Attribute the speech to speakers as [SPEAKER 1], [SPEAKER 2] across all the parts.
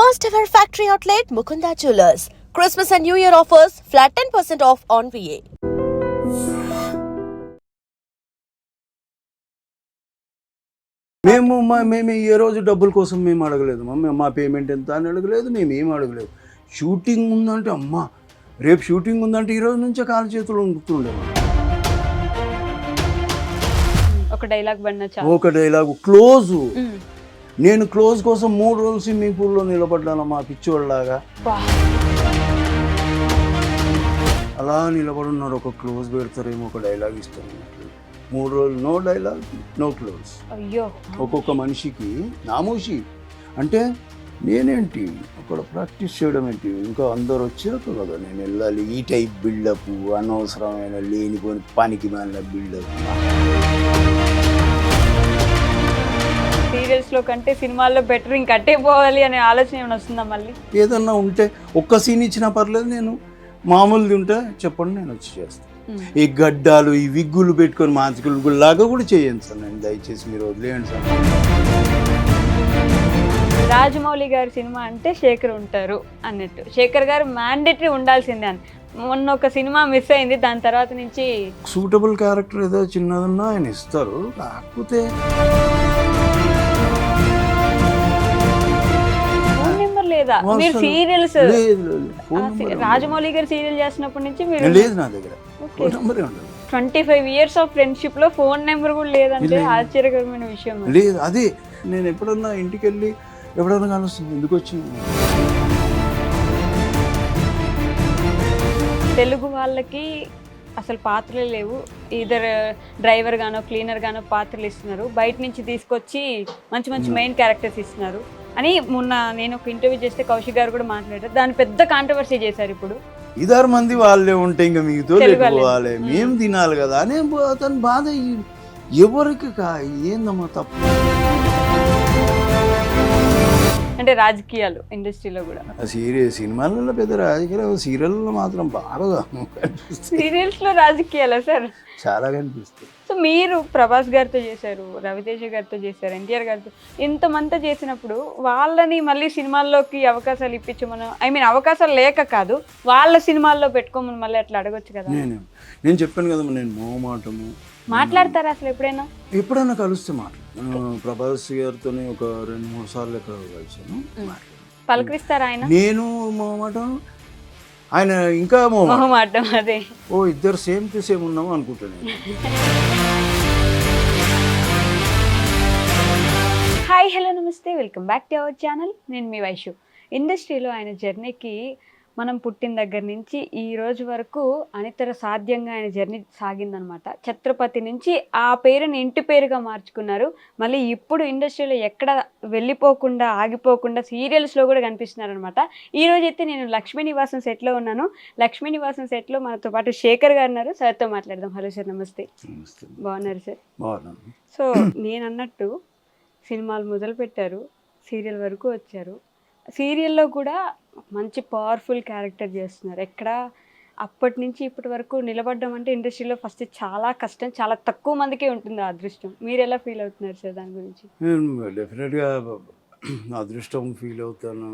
[SPEAKER 1] First ever factory outlet Mukunda Jewelers. Christmas and New Year offers flat 10% off on VA.
[SPEAKER 2] మేము ఏ రోజు డబ్బుల కోసం మేము అడగలేదు మా పేమెంట్ ఎంత అని అడగలేదు, మేము ఏం అడగలేదు. షూటింగ్ ఉందంటే అమ్మా రేపు షూటింగ్ ఉందంటే ఈ రోజు నుంచే కాలు చేతులు ఉంటుండేది. ఒక డైలాగ్ క్లోజ్. నేను క్లోజ్ కోసం 3 రోజులు స్విమ్మింగ్ పూల్లో నిలబడ్డాను మా పిచ్చోళ్ళలాగా. అలా నిలబడున్నారు. ఒక క్లోజ్ పెడతారేమో, ఒక డైలాగ్ ఇస్తారు. 3 రోజులు నో డైలాగ్ నో క్లోజ్.
[SPEAKER 3] అయ్యో,
[SPEAKER 2] ఒక్కొక్క మనిషికి నామోషి అంటే నేనేంటి అక్కడ ప్రాక్టీస్ చేయడం ఏంటి, ఇంకా అందరు వచ్చాక కదా నేను వెళ్ళాలి. ఈ టైప్ బిల్డప్, అనవసరమైన లేనిపోని పనికి మాలిన బిల్డప్.
[SPEAKER 3] సీరియల్స్ లో కంటే సినిమాల్లో బెటర్ ఇంకట్టే పోవాలి అనే ఆలోచన ఏమైనా వస్తుందా మళ్ళీ?
[SPEAKER 2] ఏదన్నా ఉంటే ఒక్క సీన్ ఇచ్చినా పర్లేదు, నేను మామూలుది ఉంటే చెప్పండి నేను వచ్చి చేస్తాను. ఈ గడ్డాలు ఈ విగ్గులు పెట్టుకొని మాంసికులు లాగా కూడా చేయను సార్. నేను దయచేసి మీరు వదిలేయండి సార్.
[SPEAKER 3] రాజమౌళి గారి సినిమా అంటే శేఖర్ ఉంటారు అన్నట్టు, శేఖర్ గారు మ్యాండేటరీ ఉండాల్సిందే అని. మొన్న ఒక సినిమా మిస్ అయింది, దాని తర్వాత నుంచి
[SPEAKER 2] సూటబుల్ క్యారెక్టర్ ఏదో చిన్నదన్నా ఆయన ఇస్తారు. కాకపోతే
[SPEAKER 3] ఫోన్ నెంబర్ లేదా? మీరు సీరియల్స్ రాజమౌళి గారు సీరియల్ చేసినప్పటి నుంచి మీరు
[SPEAKER 2] లేదు, నా దగ్గర ఫోన్ నెంబరే ఉండదు.
[SPEAKER 3] 25 years ఆఫ్ ఫ్రెండ్షిప్ లో ఫోన్ నెంబర్ కూడా లేదంటే ఆశ్చర్యకరమైన విషయం.
[SPEAKER 2] లేదు, అదే నేను ఎప్పుడన్నా ఇంటికి వెళ్ళి ఎప్పుడన్నా కలుస్తుంది, ఎందుకు వచ్చింది.
[SPEAKER 3] తెలుగు వాళ్ళకి అసలు పాత్రలే లేవు. ఇద్దరు డ్రైవర్ గానో క్లీనర్ గానో పాత్రలు ఇస్తున్నారు, బయట నుంచి తీసుకొచ్చి మంచి మంచి మెయిన్ క్యారెక్టర్స్ ఇస్తున్నారు అని మొన్న నేను ఒక ఇంటర్వ్యూ చేస్తే కౌశిక్ గారు కూడా మాట్లాడారు. దాన్ని పెద్ద కాంట్రవర్సీ చేశారు. ఇప్పుడు
[SPEAKER 2] 5-6 మంది వాళ్ళే ఉంటే ఇంకా మీతో పోవాలి, మేము తినాలి కదా అని అతని బాధ. ఎవరికి ఏందమ్మా తప్పు
[SPEAKER 3] అంటే రాజకీయాలు ఇండస్ట్రీలో కూడా
[SPEAKER 2] సినిమాలలో పెద్ద రాజకీయాలు, సీరియల్లో మాత్రం బాగా
[SPEAKER 3] సీరియల్స్ లో రాజకీయాలా సార్?
[SPEAKER 2] చాలా కనిపిస్తుంది.
[SPEAKER 3] సో మీరు ప్రభాస్ గారితో చేశారు, రవితేజ గారితో చేశారు, ఎన్టీఆర్ గారితో, ఇంతమంతా చేసినప్పుడు వాళ్ళని మళ్ళీ సినిమాల్లోకి అవకాశాలు ఇప్పించమని, అవకాశాలు లేక కాదు, వాళ్ళ సినిమాల్లో పెట్టుకోమని మళ్ళీ అట్లా అడగొచ్చు కదా.
[SPEAKER 2] నేను చెప్పాను కదమ్మా, నేను మోమాటము.
[SPEAKER 3] మాట్లాడతారా అసలు
[SPEAKER 2] ఎప్పుడైనా కలిస్తే మాట్లాడు. ప్రభాస్ గారితో ఒక 2-3 సార్లు ఎక్కడ కలిసాను,
[SPEAKER 3] పలకరిస్తారా ఆయన?
[SPEAKER 2] నేను మోమాటం, ఆయన ఇంకా
[SPEAKER 3] మొహమాటం. అదే
[SPEAKER 2] ఇద్దరు సేమ్ టు సేమ్ ఉన్నాము అనుకుంటున్నాను.
[SPEAKER 3] హాయ్, హలో, నమస్తే, welcome back to our channel. నేను మీ వైషు. ఇండస్ట్రీలో ఆయన జర్నీకి మనం పుట్టిన దగ్గర నుంచి ఈ రోజు వరకు అనితర సాధ్యంగా ఆయన జర్నీ సాగిందనమాట. ఛత్రపతి నుంచి ఆ పేరుని ఇంటి పేరుగా మార్చుకున్నారు. మళ్ళీ ఇప్పుడు ఇండస్ట్రీలో ఎక్కడ వెళ్ళిపోకుండా ఆగిపోకుండా సీరియల్స్లో కూడా కనిపిస్తున్నారనమాట. ఈరోజు అయితే నేను లక్ష్మీ నివాసం సెట్లో ఉన్నాను. లక్ష్మీ నివాసం సెట్లో మనతో పాటు శేఖర్ గారు ఉన్నారు. సార్తో మాట్లాడదాం. హలో సార్, నమస్తే. బాగున్నారు సార్? సో నేను అన్నట్టు సినిమాలు మొదలు పెట్టారు, సీరియల్ వరకు వచ్చారు. సీరియల్లో కూడా మంచి పవర్ఫుల్ క్యారెక్టర్ చేస్తున్నారు. ఎక్కడ అప్పటి నుంచి ఇప్పటి వరకు నిలబడ్డం అంటే ఇండస్ట్రీలో ఫస్ట్ చాలా కష్టం, చాలా తక్కువ మందికే ఉంటుంది ఆ అదృష్టం. మీరు ఎలా ఫీల్ అవుతున్నారు సార్ దాని గురించి?
[SPEAKER 2] డెఫినెట్గా అదృష్టం ఫీల్ అవుతాను,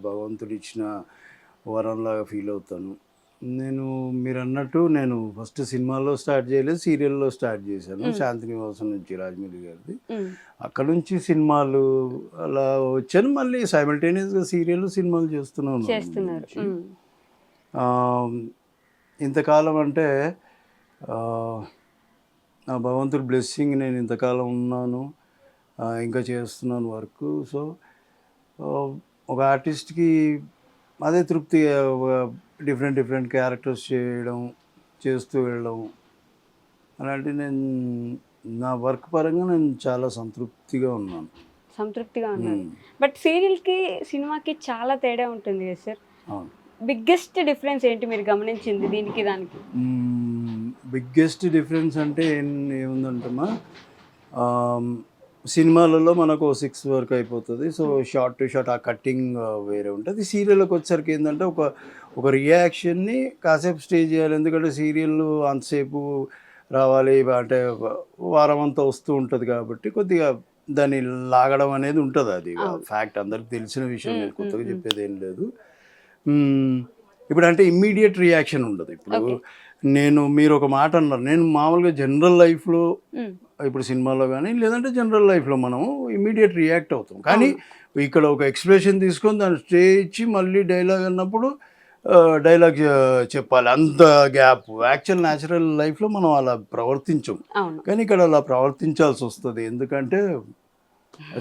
[SPEAKER 2] భగవంతుడు ఇచ్చిన వరంలాగా ఫీల్ అవుతాను. మీరు అన్నట్టు నేను ఫస్ట్ సినిమాలో స్టార్ట్ చేయలేదు, సీరియల్లో స్టార్ట్ చేశాను. శాంతినివాసం నుంచి రాజమౌళి గారిది. అక్కడ నుంచి సినిమాలు అలా వచ్చాను. మళ్ళీ సైమల్టేనియస్గా సినిమాలు చేస్తున్నాను. ఇంతకాలం అంటే నా భగవంతుడి బ్లెస్సింగ్, నేను ఇంతకాలం ఉన్నాను, ఇంకా చేస్తున్నాను వర్క్. సో ఒక ఆర్టిస్ట్కి అదే తృప్తి, డిఫరెంట్ క్యారెక్టర్స్ చేస్తూ వెళ్ళడం అలాంటి నేను నా వర్క్ పరంగా నేను చాలా సంతృప్తిగా ఉన్నాను.
[SPEAKER 3] బట్ సీరియల్కి సినిమాకి చాలా తేడా ఉంటుంది కదా సార్?
[SPEAKER 2] అవును.
[SPEAKER 3] బిగ్గెస్ట్ డిఫరెన్స్ ఏంటి మీరు గమనించింది దీనికి దానికి?
[SPEAKER 2] బిగ్గెస్ట్ డిఫరెన్స్ అంటే ఏముందంటమ్మా, సినిమాలలో మనకు 6 వరకు అయిపోతుంది. సో షార్ట్ టు షార్ట్ ఆ కట్టింగ్ వేరే ఉంటుంది. సీరియల్కి వచ్చేసరికి ఏంటంటే ఒక రియాక్షన్ని కాసేపు స్టే చేయాలి. ఎందుకంటే సీరియల్ అంతసేపు రావాలి అంటే వారం అంతా వస్తూ ఉంటుంది కాబట్టి కొద్దిగా దాన్ని లాగడం అనేది ఉంటుంది. అది ఫ్యాక్ట్, అందరికి తెలిసిన విషయం, నేను కొత్తగా చెప్పేది ఏం లేదు. ఇప్పుడు అంటే ఇమ్మీడియట్ రియాక్షన్ ఉండదు. ఇప్పుడు మీరు ఒక మాట అన్నారు, నేను మామూలుగా జనరల్ లైఫ్లో, ఇప్పుడు సినిమాలో కానీ లేదంటే జనరల్ లైఫ్లో మనం ఇమ్మీడియట్ రియాక్ట్ అవుతాం. కానీ ఇక్కడ ఒక ఎక్స్ప్రెషన్ తీసుకొని దాన్ని స్టే ఇచ్చి మళ్ళీ డైలాగ్ అన్నప్పుడు డైలాగ్ చెప్పాలి, అంత గ్యాప్. యాక్చువల్ న్యాచురల్ లైఫ్లో మనం అలా ప్రవర్తించం, కానీ ఇక్కడ అలా ప్రవర్తించాల్సి వస్తుంది, ఎందుకంటే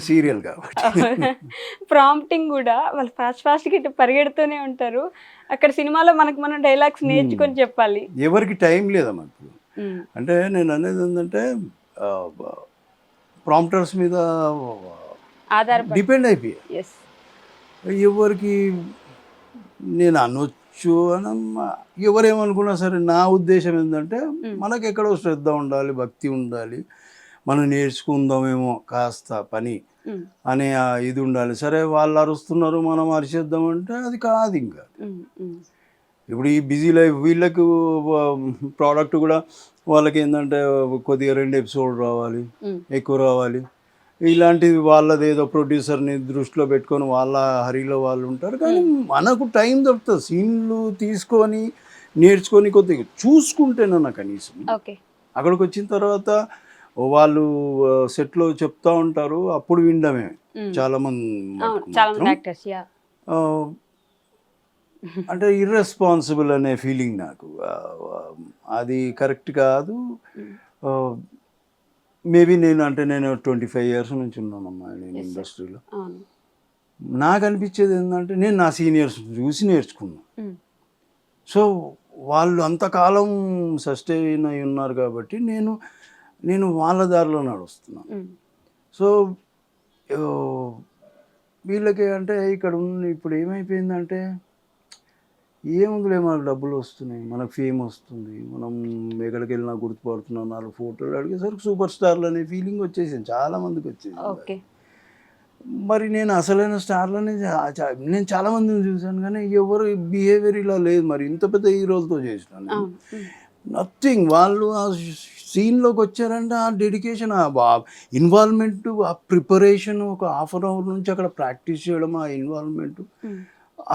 [SPEAKER 2] సీరియల్ కాబట్టి.
[SPEAKER 3] ప్రాంప్టింగ్ కూడా వాళ్ళు ఫాస్ట్గా ఇటు పరిగెడుతూనే ఉంటారు. అక్కడ సినిమాలో మనం డైలాగ్స్ నేర్చుకొని చెప్పాలి.
[SPEAKER 2] ఎవరికి టైం లేదమ్మా ఇప్పుడు. అంటే నేను అనేది ఏంటంటే ప్రాంప్టర్స్ మీద డిపెండ్ అయిపోయాయి. ఎవరికి నేను అనొచ్చు అనమ్మా, ఎవరేమనుకున్నా సరే, నా ఉద్దేశం ఏంటంటే మనకు ఎక్కడో శ్రద్ధ ఉండాలి, భక్తి ఉండాలి, మనం నేర్చుకుందామేమో కాస్త పని అనే ఇది ఉండాలి. సరే వాళ్ళు అరుస్తున్నారు మనం అరిచేద్దామంటే అది కాదు. ఇంకా ఇప్పుడు ఈ బిజీ లైఫ్ వీళ్ళకు ప్రోడక్ట్ కూడా వాళ్ళకి ఏంటంటే కొద్దిగా 2 ఎపిసోడ్ రావాలి, ఎక్కువ రావాలి, ఇలాంటివి వాళ్ళది ఏదో ప్రొడ్యూసర్ని దృష్టిలో పెట్టుకొని వాళ్ళ హరిలో వాళ్ళు ఉంటారు. కానీ మనకు టైం దొరుకుతుంది, సీన్లు తీసుకొని నేర్చుకొని కొద్దిగా చూసుకుంటేనన్నా కనీసం. అక్కడికి వచ్చిన తర్వాత వాళ్ళు సెట్లో చెప్తా ఉంటారు, అప్పుడు వినడమే చాలా మంది. అంటే ఇర్రెస్పాన్సిబుల్ అనే ఫీలింగ్ నాకు, అది కరెక్ట్ కాదు. మేబీ నేను 25 years నుంచి ఉన్నానమ్మా నేను ఇండస్ట్రీలో. నాకు అనిపించేది ఏంటంటే నేను నా సీనియర్స్ చూసి నేర్చుకున్నాను. సో వాళ్ళు అంతకాలం సస్టైన్ అయి ఉన్నారు కాబట్టి నేను వాళ్ళ దారిలో నడుస్తున్నాను. సో వీళ్ళకి అంటే ఇక్కడ ఇప్పుడు ఏమైపోయిందంటే, ఏముందిలే మనకు డబ్బులు వస్తున్నాయి, మనకు ఫేమ్ వస్తుంది, మనం ఎక్కడికి వెళ్ళినా గుర్తుపడుతున్నాం, 4 ఫోటోలు అడిగేసరికి సూపర్ స్టార్లు అనే ఫీలింగ్ వచ్చేసింది, చాలామందికి వచ్చేసింది. మరి నేను అసలైన స్టార్లని నేను చాలామందిని చూశాను, కానీ ఎవరు బిహేవియర్ ఇలా లేదు. మరి ఇంత పెద్ద హీరోలతో చేసినాను, నథింగ్. వాళ్ళు ఆ సీన్లోకి వచ్చారంటే ఆ డెడికేషన్, ఆ ఇన్వాల్వ్మెంట్, ఆ ప్రిపరేషన్, ఒక ½ hour నుంచి అక్కడ ప్రాక్టీస్ చేయడం, ఆ ఇన్వాల్వ్మెంట్,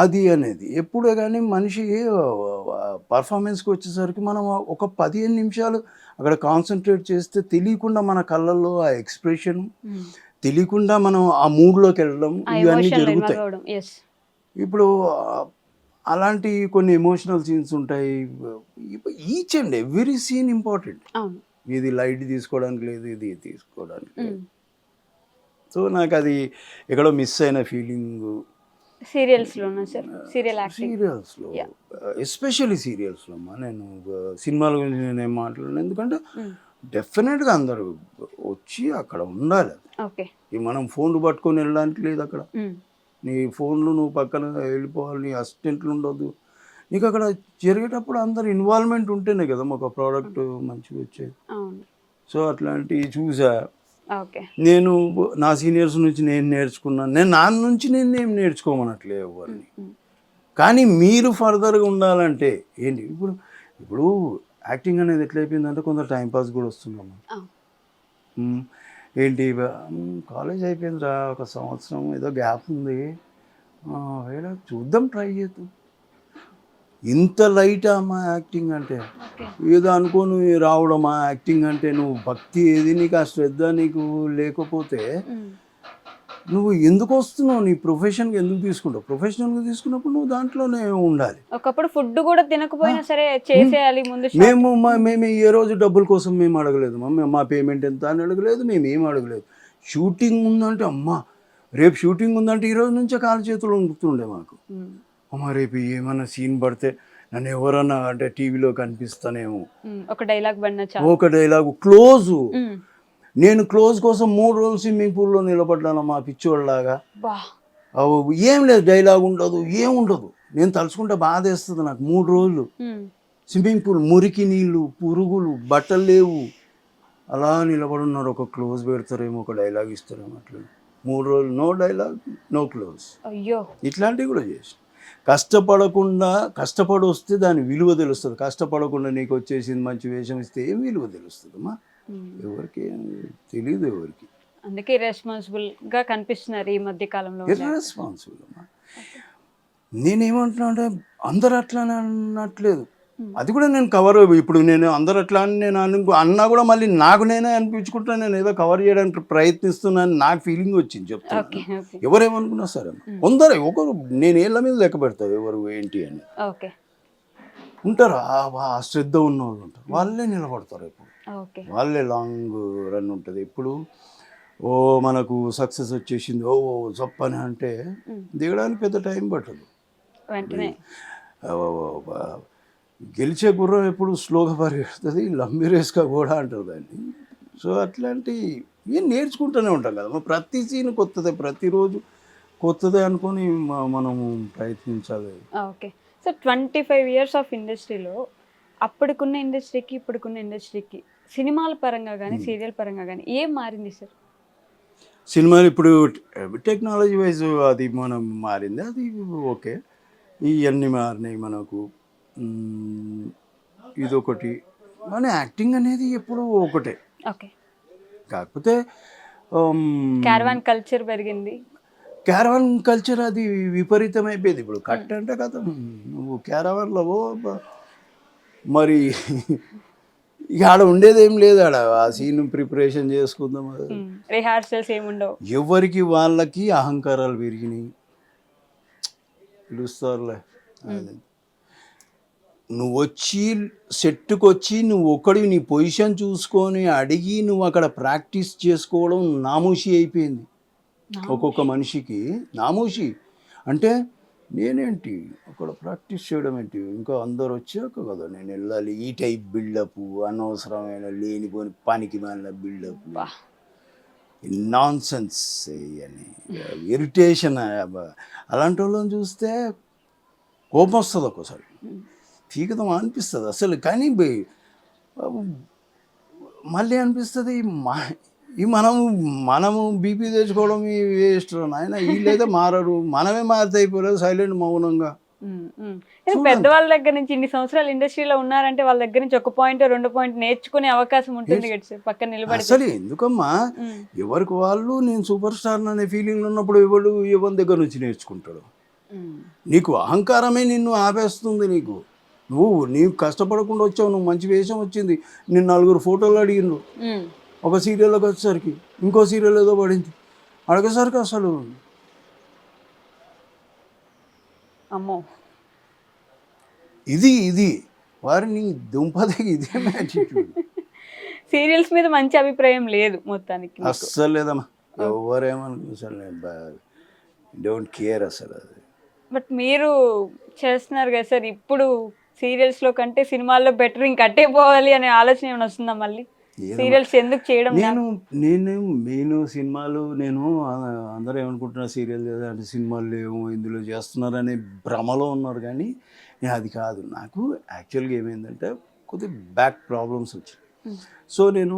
[SPEAKER 2] అది అనేది ఎప్పుడే. కానీ మనిషి పర్ఫార్మెన్స్కి వచ్చేసరికి మనం ఒక 15 నిమిషాలు అక్కడ కాన్సన్ట్రేట్ చేస్తే తెలియకుండా మన కళ్ళల్లో ఆ ఎక్స్ప్రెషన్, తెలియకుండా మనం ఆ మూడ్లోకి వెళ్ళడం, ఇవన్నీ జరుగుతాయి. ఇప్పుడు అలాంటి కొన్ని ఎమోషనల్ సీన్స్ ఉంటాయి. Each and every scene important. ఇది లైట్ తీసుకోవడానికి లేదు, ఇది తీసుకోవడానికి లేదు. సో నాకు అది ఎక్కడో మిస్ అయిన ఫీలింగ్
[SPEAKER 3] సీరియల్స్లో,
[SPEAKER 2] ఎస్పెషల్లీ సీరియల్స్లో అమ్మా. నేను సినిమాల గురించి నేనేం మాట్లాడను, ఎందుకంటే డెఫినెట్గా అందరూ వచ్చి అక్కడ ఉండాలి. మనం ఫోన్లు పట్టుకొని వెళ్ళడానికి లేదు అక్కడ. నీ ఫోన్లు నువ్వు పక్కన వెళ్ళిపోవాలి, నీ అసిస్టెంట్లు ఉండొద్దు. నీకు అక్కడ జరిగేటప్పుడు అందరు ఇన్వాల్వ్మెంట్ ఉంటేనే కదా ఒక ప్రోడక్ట్ మంచిగా వచ్చేది. సో అట్లాంటివి చూసా. నేను నా సీనియర్స్ నుంచి నేను నేర్చుకున్నాను. నేను నా నుంచి నేనేం నేర్చుకోమనట్లే ఎవరిని. కానీ మీరు ఫర్దర్గా ఉండాలంటే ఏంటి, ఇప్పుడు యాక్టింగ్ అనేది ఎట్లయిపోయిందంటే కొంత టైంపాస్ కూడా వస్తున్నాము. ఏంటి, కాలేజ్ అయిపోయిందిరా, 1 సంవత్సరం ఏదో గ్యాప్ ఉంది, చూద్దాం, ట్రై చేద్దాం. ఇంత లైటా అమ్మా యాక్టింగ్ అంటే? ఏదో అనుకోను రావడమా యాక్టింగ్ అంటే? నువ్వు భక్తి ఏది, నీకు ఆ శ్రద్ధ నీకు లేకపోతే నువ్వు ఎందుకు వస్తున్నావు? నీ ప్రొఫెషన్కి ఎందుకు తీసుకుంటావు? ప్రొఫెషనల్గా తీసుకున్నప్పుడు నువ్వు దాంట్లోనే ఉండాలి.
[SPEAKER 3] ఒకప్పుడు ఫుడ్ కూడా తినకపోయినా సరే చేసేయాలి ముందు.
[SPEAKER 2] మేము ఏ రోజు డబ్బుల కోసం మేము అడగలేదు, మా పేమెంట్ ఎంత అని అడగలేదు, మేము ఏం అడగలేదు. షూటింగ్ ఉందంటే అమ్మా, రేపు షూటింగ్ ఉందంటే ఈ రోజు నుంచే కాలు చేతులు ఉంటుండే మాకు. అమ్మ రేపు ఏమన్నా సీన్ పడితే నన్ను ఎవరన్నా అంటే టీవీలో కనిపిస్తానేమో,
[SPEAKER 3] ఒక
[SPEAKER 2] డైలాగ్ క్లోజు. నేను క్లోజ్ కోసం 3 రోజులు స్విమ్మింగ్ పూల్లో నిలబడ్డాను మా పిచ్చోళ్ళలాగా. ఏం లేదు, డైలాగ్ ఉండదు, ఏముండదు. నేను తలుచుకుంటే బాధ వేస్తుంది నాకు. 3 రోజులు స్విమ్మింగ్ పూల్, మురికి నీళ్ళు, పురుగులు, బట్టలు లేవు, అలా నిలబడున్నారు. ఒక క్లోజ్ పెడతారేమో, ఒక డైలాగ్ ఇస్తారేమో, అట్లా 3 రోజులు నో డైలాగ్, నో క్లోజ్. ఇట్లాంటివి కూడా చేసి కష్టపడి వస్తే దాని విలువ తెలుస్తుంది. కష్టపడకుండా నీకు వచ్చేసింది మంచి వేషం ఇస్తే ఏం విలువ తెలుస్తుంది అమ్మా? ఎవరికి తెలియదు ఎవరికి.
[SPEAKER 3] అందుకే irresponsible గా కనిపిస్తున్నారు ఈ మధ్య కాలంలో.
[SPEAKER 2] ఇర్రెస్పాన్సిబుల్ అమ్మా. నేనేమంటున్నా అంటే అందరు అట్లానే అనట్లేదు. అది కూడా నేను కవర్ ఇప్పుడు నేను అందరు అట్లా అని నేను అన్నా కూడా మళ్ళీ నాకు నేనే అనిపించుకుంటా నేను ఏదో కవర్ చేయడానికి ప్రయత్నిస్తున్నాను నాకు ఫీలింగ్ వచ్చింది చెప్తాను.
[SPEAKER 3] ఓకే ఓకే
[SPEAKER 2] ఎవరేమనుకున్నా సరే కొందరు ఒకరు నేను ఏళ్ళ మీద లెక్క పెడతాను ఎవరు ఏంటి అని
[SPEAKER 3] ఓకే
[SPEAKER 2] ఉంటారు. ఆ శ్రద్ధ ఉన్న వాళ్ళు ఉంటారు, వాళ్ళే నిలబడతారు. ఇప్పుడు
[SPEAKER 3] ఓకే
[SPEAKER 2] వాళ్ళే లాంగ్ రన్ ఉంటుంది. ఇప్పుడు ఓ మనకు సక్సెస్ వచ్చేసింది ఓ చప్పని అంటే దిగడానికి పెద్ద టైం పట్టదు.
[SPEAKER 3] వెంటనే
[SPEAKER 2] గెలిచే గుర్రం ఎప్పుడు స్లోగా పరిగెడుతుంది, లంబి రేస్గా కూడా అంటారు దాన్ని. సో అట్లాంటి ఏం నేర్చుకుంటూనే ఉంటాం కదా, ప్రతి సీన్ కొత్తదే, ప్రతిరోజు కొత్తదే అనుకొని మనము ప్రయత్నించాలి.
[SPEAKER 3] ఓకే సార్ 25 years ఆఫ్ ఇండస్ట్రీలో అప్పటికున్న ఇండస్ట్రీకి ఇప్పటికున్న ఇండస్ట్రీకి సినిమాల పరంగా కానీ సీరియల్ పరంగా కానీ ఏం మారింది సార్?
[SPEAKER 2] సినిమాలు ఇప్పుడు టెక్నాలజీ వైజ్ అది మనం మారింది, అది ఓకే. ఇవన్నీ మారినాయి మనకు. ఇదొకటి, మన యాక్టింగ్ అనేది ఎప్పుడు ఒకటే.
[SPEAKER 3] ఓకే
[SPEAKER 2] కాకపోతే
[SPEAKER 3] క్యారవాన్ కల్చర్ పెరిగింది.
[SPEAKER 2] క్యారవాన్ కల్చర్ అది విపరీతం అయిపోయింది. ఇప్పుడు కట్ అంటే కదా నువ్వు క్యారవాన్లో మరి ఇక ఆడ ఉండేదేం లేదు, ఆడ ఆ సీన్ ప్రిపరేషన్ చేసుకుందాం,
[SPEAKER 3] రిహార్సల్స్ ఏముండవు,
[SPEAKER 2] ఎవరికి వాళ్ళకి అహంకారాలు పెరిగినాయి. పిలుస్తారులే, నువ్వు వచ్చి సెట్కి వచ్చి నువ్వు ఒక్కడివి నీ పొజిషన్ చూసుకొని అడిగి నువ్వు అక్కడ ప్రాక్టీస్ చేసుకోవడం నామూషి అయిపోయింది. ఒక్కొక్క మనిషికి నామూషి అంటే నేనేంటి అక్కడ ప్రాక్టీస్ చేయడం ఏంటి, ఇంకా అందరు వచ్చాక కదా నేను వెళ్ళాలి. ఈ టైప్ బిల్డప్, అనవసరమైన లేనిపోని పనికి మాలిన బిల్డప్, నాన్ సెన్స్ అని ఇరిటేషన్. అలాంటి వాళ్ళని చూస్తే కోపం వస్తుంది, ఒక్కోసారి పీకదం అనిపిస్తుంది అసలు. కానీ మళ్ళీ అనిపిస్తుంది ఈ మనము బీపీ తెచ్చుకోవడం ఈ వేస్ట్ నాయన, వీళ్ళైతే మారరు, మనమే మారితే అయిపోలేదు సైలెంట్ మౌనంగా.
[SPEAKER 3] పెద్దవాళ్ళ దగ్గర నుంచి ఇన్ని సంవత్సరాలు ఇండస్ట్రీలో ఉన్నారంటే వాళ్ళ దగ్గర నుంచి 1 point 2 point నేర్చుకునే అవకాశం ఉంటుంది పక్కన నిలబడి.
[SPEAKER 2] అసలు ఎందుకమ్మా, ఎవరికి వాళ్ళు నేను సూపర్ స్టార్ అనే ఫీలింగ్ ఉన్నప్పుడు ఎవరి దగ్గర నుంచి నేర్చుకుంటాడు. నీకు అహంకారమే నిన్ను ఆపేస్తుంది. నీవు కష్టపడకుండా వచ్చావు, నువ్వు మంచి వేషం వచ్చింది, నిన్ను 4 ఫోటోలు అడిగిండ్రు, ఒక సీరియల్లోకి వచ్చేసరికి ఇంకో సీరియల్ ఏదో పడింది, అడిగేసరికి అసలు
[SPEAKER 3] అమ్మో
[SPEAKER 2] ఇది వారిని దుంపదగి ఇదే యాటిట్యూడ్.
[SPEAKER 3] సీరియల్స్ మీద మంచి అభిప్రాయం లేదు మొత్తానికి,
[SPEAKER 2] అస్సలు లేదమ్మా. ఎవరేమనుకో డోంట్ కేర్ అసలు అది.
[SPEAKER 3] బట్ మీరు చేస్తున్నారు కదా సార్, ఇప్పుడు సీరియల్స్లో కంటే సినిమాల్లో బెటర్ ఇంకట్టే పోవాలి అనే ఆలోచన ఏమైనా వస్తుందా మళ్ళీ? సీరియల్స్ ఎందుకు చేయడం?
[SPEAKER 2] నేను సినిమాలు అందరూ ఏమనుకుంటున్నారు సీరియల్ అంటే సినిమాలు లేవు ఇందులో చేస్తున్నారనే భ్రమలో ఉన్నారు. కానీ అది కాదు. నాకు యాక్చువల్గా ఏమైందంటే కొద్దిగా బ్యాక్ ప్రాబ్లమ్స్ వచ్చాయి. సో నేను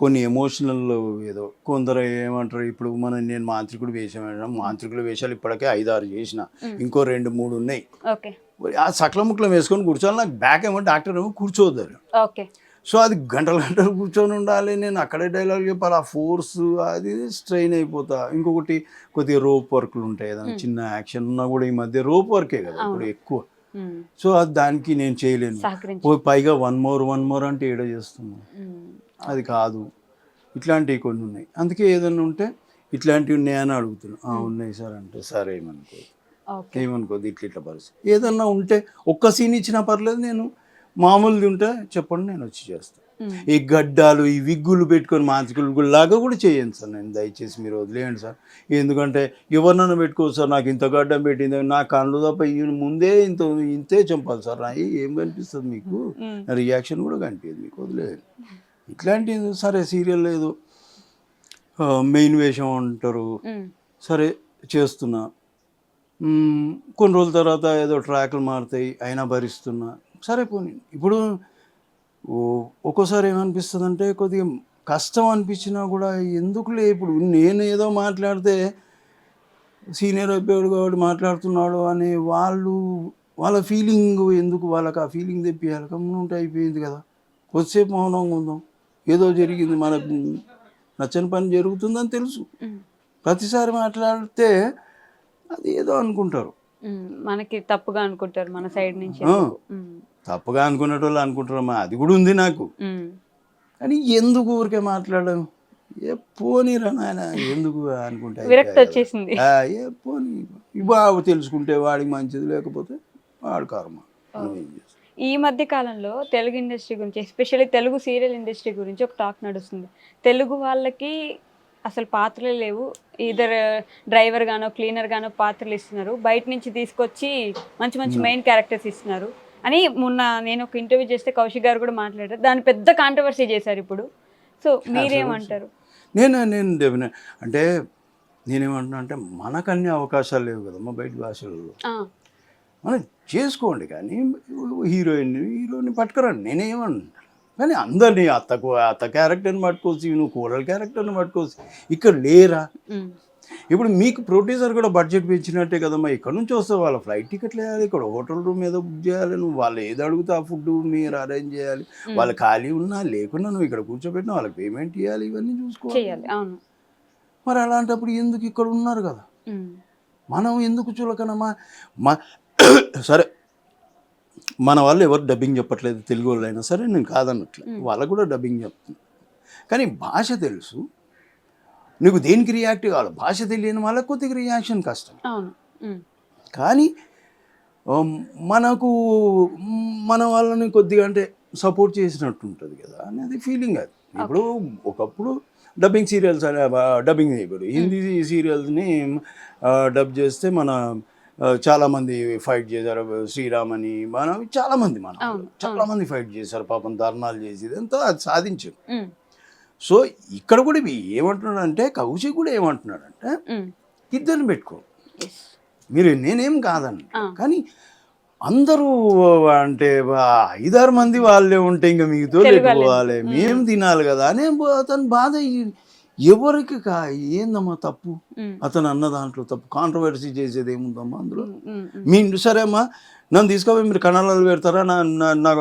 [SPEAKER 2] కొన్ని ఎమోషనల్ ఏదో కొందరు ఏమంటారు, ఇప్పుడు నేను మాంత్రికుడు వేషం వేయడం, మాంత్రికుల వేషాలు ఇప్పటికే 5-6 చేసిన, ఇంకో 2-3 ఉన్నాయి. ఆ సకల ముక్కలు వేసుకొని కూర్చోవాలి. నాకు బ్యాక్ ఏమో డాక్టర్ ఏమో కూర్చోవద్దారు. సో అది గంటలు కూర్చొని ఉండాలి, నేను అక్కడే డైలాగ్ చెప్పాలి, ఆ ఫోర్స్ అది స్ట్రెయిన్ అయిపోతా. ఇంకొకటి కొద్దిగా రోప్ వర్క్లు ఉంటాయి, ఏదైనా చిన్న యాక్షన్ ఉన్నా కూడా ఈ మధ్య రోప్ వర్కే కదా ఇప్పుడు ఎక్కువ. సో అది దానికి నేను చేయలేను. పైగా వన్ మోర్ అంటే ఏడో చేస్తున్నాను, అది కాదు. ఇట్లాంటివి కొన్ని ఉన్నాయి. అందుకే ఏదన్నా ఉంటే ఇట్లాంటివి ఉన్నాయని అడుగుతున్నాను. ఉన్నాయి సార్ అంటే సరే ఏమనుకోదు ఇట్లా పరిస్థితి. ఏదన్నా ఉంటే ఒక్క సీన్ ఇచ్చినా పర్లేదు, నేను మామూలుది ఉంటే చెప్పండి నేను వచ్చి చేస్తాను. ఈ గడ్డాలు ఈ విగ్గులు పెట్టుకొని మాంత్రికులు లాగా కూడా చేయండి సార్, నేను దయచేసి మీరు వదిలేయండి సార్. ఎందుకంటే ఎవరినైనా పెట్టుకోవచ్చు సార్, నాకు ఇంత గడ్డం పెట్టింది, నా కళ్ళు తప్ప ముందే ఇంతే చంపాలి సార్, నా ఏం కనిపిస్తుంది మీకు, నా రియాక్షన్ కూడా కనిపించదు మీకు, వదిలేయండి. ఇట్లాంటివి సరే. సీరియల్ లేదు మెయిన్ వేషం అంటారు, సరే చేస్తున్నా. కొన్ని రోజుల తర్వాత ఏదో ట్రాక్లు మారుతాయి, అయినా భరిస్తున్నా, సరే పోనీ. ఇప్పుడు ఒక్కోసారి ఏమనిపిస్తుంది అంటే కొద్దిగా కష్టం అనిపించినా కూడా ఎందుకులే, ఇప్పుడు నేను ఏదో మాట్లాడితే సీనియర్ అయిపోయాడు కాబట్టి మాట్లాడుతున్నాడు అని వాళ్ళ ఫీలింగ్ ఎందుకు, వాళ్ళకి ఆ ఫీలింగ్ తెప్పియాలి. కమ్మునుంటే అయిపోయింది కదా, కొద్దిసేపు మౌనంగా ఉందాం, ఏదో జరిగింది మనకు నచ్చని పని జరుగుతుందని తెలుసు. ప్రతిసారి మాట్లాడితే అది ఏదో అనుకుంటారు,
[SPEAKER 3] మనకి తప్పుగా అనుకుంటారు మన సైడ్ నుంచి.
[SPEAKER 2] తప్పుగా అనుకునేటోళ్ళు అనుకుంటారమ్మా, అది కూడా ఉంది నాకు. కానీ ఎందుకు ఊరికే మాట్లాడడం, ఏ పోనీరా నాయన, ఎందుకు అనుకుంటే
[SPEAKER 3] విరక్తి వచ్చేసింది.
[SPEAKER 2] ఏ పోనీ, బాబు తెలుసుకుంటే వాడికి మంచిది, లేకపోతే వాడు కర్మ.
[SPEAKER 3] ఈ మధ్య కాలంలో తెలుగు ఇండస్ట్రీ గురించి, ఎస్పెషల్లీ తెలుగు సీరియల్ ఇండస్ట్రీ గురించి ఒక టాక్ నడుస్తుంది. తెలుగు వాళ్ళకి అసలు పాత్రలే లేవు, ఇద్దరు డ్రైవర్ గానో క్లీనర్ గానో పాత్రలు ఇస్తున్నారు, బయట నుంచి తీసుకొచ్చి మంచి మంచి మెయిన్ క్యారెక్టర్స్ ఇస్తున్నారు అని మొన్న నేను ఒక ఇంటర్వ్యూ చేస్తే కౌశిక్ గారు కూడా మాట్లాడారు. దాన్ని పెద్ద కాంట్రవర్సీ చేశారు ఇప్పుడు. సో మీరేమంటారు?
[SPEAKER 2] నేను అంటే నేనేమంటున్నా అంటే, మనకు అన్ని అవకాశాలు లేవు కదమ్మా బయట భాషలలో. మనం చేసుకోండి, కానీ హీరోయిన్ పట్టుకురండి, నేనేమన్నా. కానీ అందరినీ అత్త క్యారెక్టర్ని పట్టుకోవచ్చు, నువ్వు కోడల క్యారెక్టర్ని పట్టుకోవచ్చు, ఇక్కడ లేరా? ఇప్పుడు మీకు ప్రొడ్యూసర్ కూడా బడ్జెట్ పెంచినట్టే కదమ్మా, ఇక్కడ నుంచి వస్తే వాళ్ళ ఫ్లైట్ టికెట్లు వేయాలి, ఇక్కడ హోటల్ రూమ్ ఏదో బుక్ చేయాలి, నువ్వు వాళ్ళు ఏది అడుగుతా ఆ ఫుడ్ మీరు అరేంజ్ చేయాలి, వాళ్ళు ఖాళీ ఉన్నా లేకున్నా నువ్వు ఇక్కడ కూర్చోబెట్టినా వాళ్ళకి పేమెంట్ ఇవ్వాలి, ఇవన్నీ చూసుకోవాలి. మరి అలాంటప్పుడు ఎందుకు ఇక్కడ ఉన్నారు కదా, మనం ఎందుకు చులకనమ్మా? సరే, మన వాళ్ళు ఎవరు డబ్బింగ్ చెప్పట్లేదు, తెలుగు వాళ్ళు అయినా సరే, నేను కాదన్నట్లే, వాళ్ళకు కూడా డబ్బింగ్ చెప్తున్నా. కానీ భాష తెలుసు, నీకు దేనికి రియాక్ట్ కావాలి, భాష తెలియని వాళ్ళకి కొద్దిగా రియాక్షన్ కష్టం. కానీ మనకు మన వాళ్ళని కొద్దిగా అంటే సపోర్ట్ చేసినట్టు ఉంటుంది కదా అనేది ఫీలింగ్. అది ఇప్పుడు ఒకప్పుడు డబ్బింగ్ సీరియల్స్ డబ్బింగ్ ఇప్పుడు హిందీ సీరియల్స్ని డబ్ చేస్తే మన చాలామంది ఫైట్ చేశారు, శ్రీరామ్ అని చాలామంది ఫైట్ చేశారు, పాపం ధర్నాలు చేసి ఇదంతా అది సాధించారు. సో ఇక్కడ కూడా ఏమంటున్నాడు అంటే, కౌశిక్ కూడా ఏమంటున్నాడంటే, ఇద్దరిని పెట్టుకో మీరు, నేనేం కాదండి, కానీ అందరూ అంటే 5-6 మంది వాళ్ళే ఉంటే ఇంకా మీతో లేకపోవాలి, మేము తినాలి కదా అని అతను బాధ. ఎవరికి ఏందమ్మా తప్పు, అతను అన్న దాంట్లో తప్పు, కాంట్రవర్సీ చేసేది ఏముందమ్మా అందులో? మీ సరే అమ్మా, నన్ను తీసుకోపోయి మీరు కన్నడలో పెడతారా, నా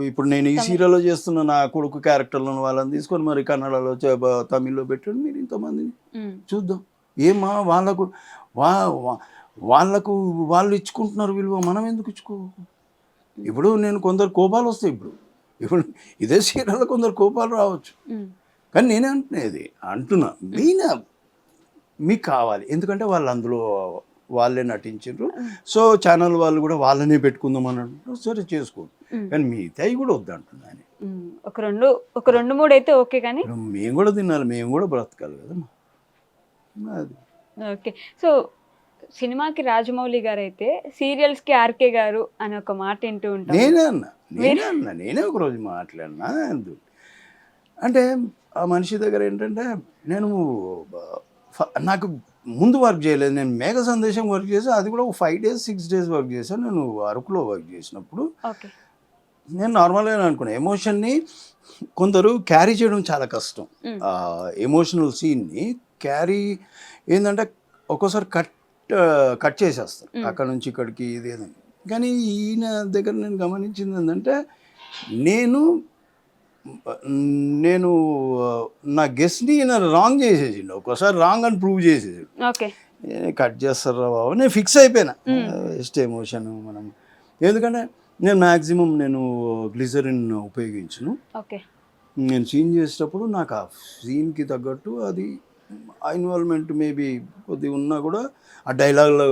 [SPEAKER 2] ఇప్పుడు నేను ఈ సీరియల్లో చేస్తున్న నా కొడుకు క్యారెక్టర్లో వాళ్ళని తీసుకొని మరి కన్నడలో తమిళ్లో పెట్టండి, మీరు ఇంతమందిని చూద్దాం. ఏమా వాళ్ళకు వాళ్ళు ఇచ్చుకుంటున్నారు విలువ, మనం ఎందుకు ఇచ్చుకో? ఇప్పుడు నేను కొందరు కోపాలు వస్తాయి, ఇప్పుడు ఇదే సీరియల్లో కొందరు కోపాలు రావచ్చు, కానీ నేనే అంటున్నా మీకు కావాలి, ఎందుకంటే వాళ్ళు అందులో వాళ్ళే నటించారు. సో ఛానల్ వాళ్ళు కూడా వాళ్ళనే పెట్టుకుందాం అని అంటున్నారు, సరే చేసుకోండి, కానీ మిగతాయి కూడా వద్దంటున్నాను.
[SPEAKER 3] ఒక రెండు మూడు అయితే ఓకే, కానీ
[SPEAKER 2] మేము కూడా తినాలి, మేము కూడా బ్రతకాలి కదమ్మా. అది
[SPEAKER 3] ఓకే. సో సినిమాకి రాజమౌళి గారు అయితే, సీరియల్స్కి ఆర్కే గారు అని ఒక మాట వింటూ ఉంటాను.
[SPEAKER 2] నేనే ఒకరోజు మాట్లాడినా, అంటే ఆ మనిషి దగ్గర ఏంటంటే, నాకు ముందు వర్క్ చేయలేదు, నేను మేఘ సందేశం వర్క్ చేసి, అది కూడా 5 days 6 days వర్క్ చేశాను. నేను అరకులో వర్క్ చేసినప్పుడు నేను నార్మల్గా అనుకున్నాను, ఎమోషన్ని కొందరు క్యారీ చేయడం చాలా కష్టం. ఎమోషనల్ సీన్ని క్యారీ ఏంటంటే ఒక్కోసారి కట్ చేసేస్తారు, అక్కడ నుంచి ఇక్కడికి ఇది ఏదని. కానీ ఈయన దగ్గర నేను గమనించింది ఏంటంటే, నేను నా గెస్ట్ని ఈయన రాంగ్ చేసేసిండు, ఒక్కోసారి రాంగ్ అని ప్రూవ్ చేసేసాడు. కట్ చేస్తారా బాబు, నేను ఫిక్స్ అయిపోయినా, జస్ట్ ఎమోషన్ మనం. ఎందుకంటే నేను మ్యాక్సిమం గ్లిజరిన్ ఉపయోగించను. నేను సీన్ చేసేటప్పుడు నాకు ఆ సీన్కి తగ్గట్టు అది ఇన్వాల్వ్మెంట్ మేబీ కొద్దిగా ఉన్నా కూడా ఆ డైలాగ్లో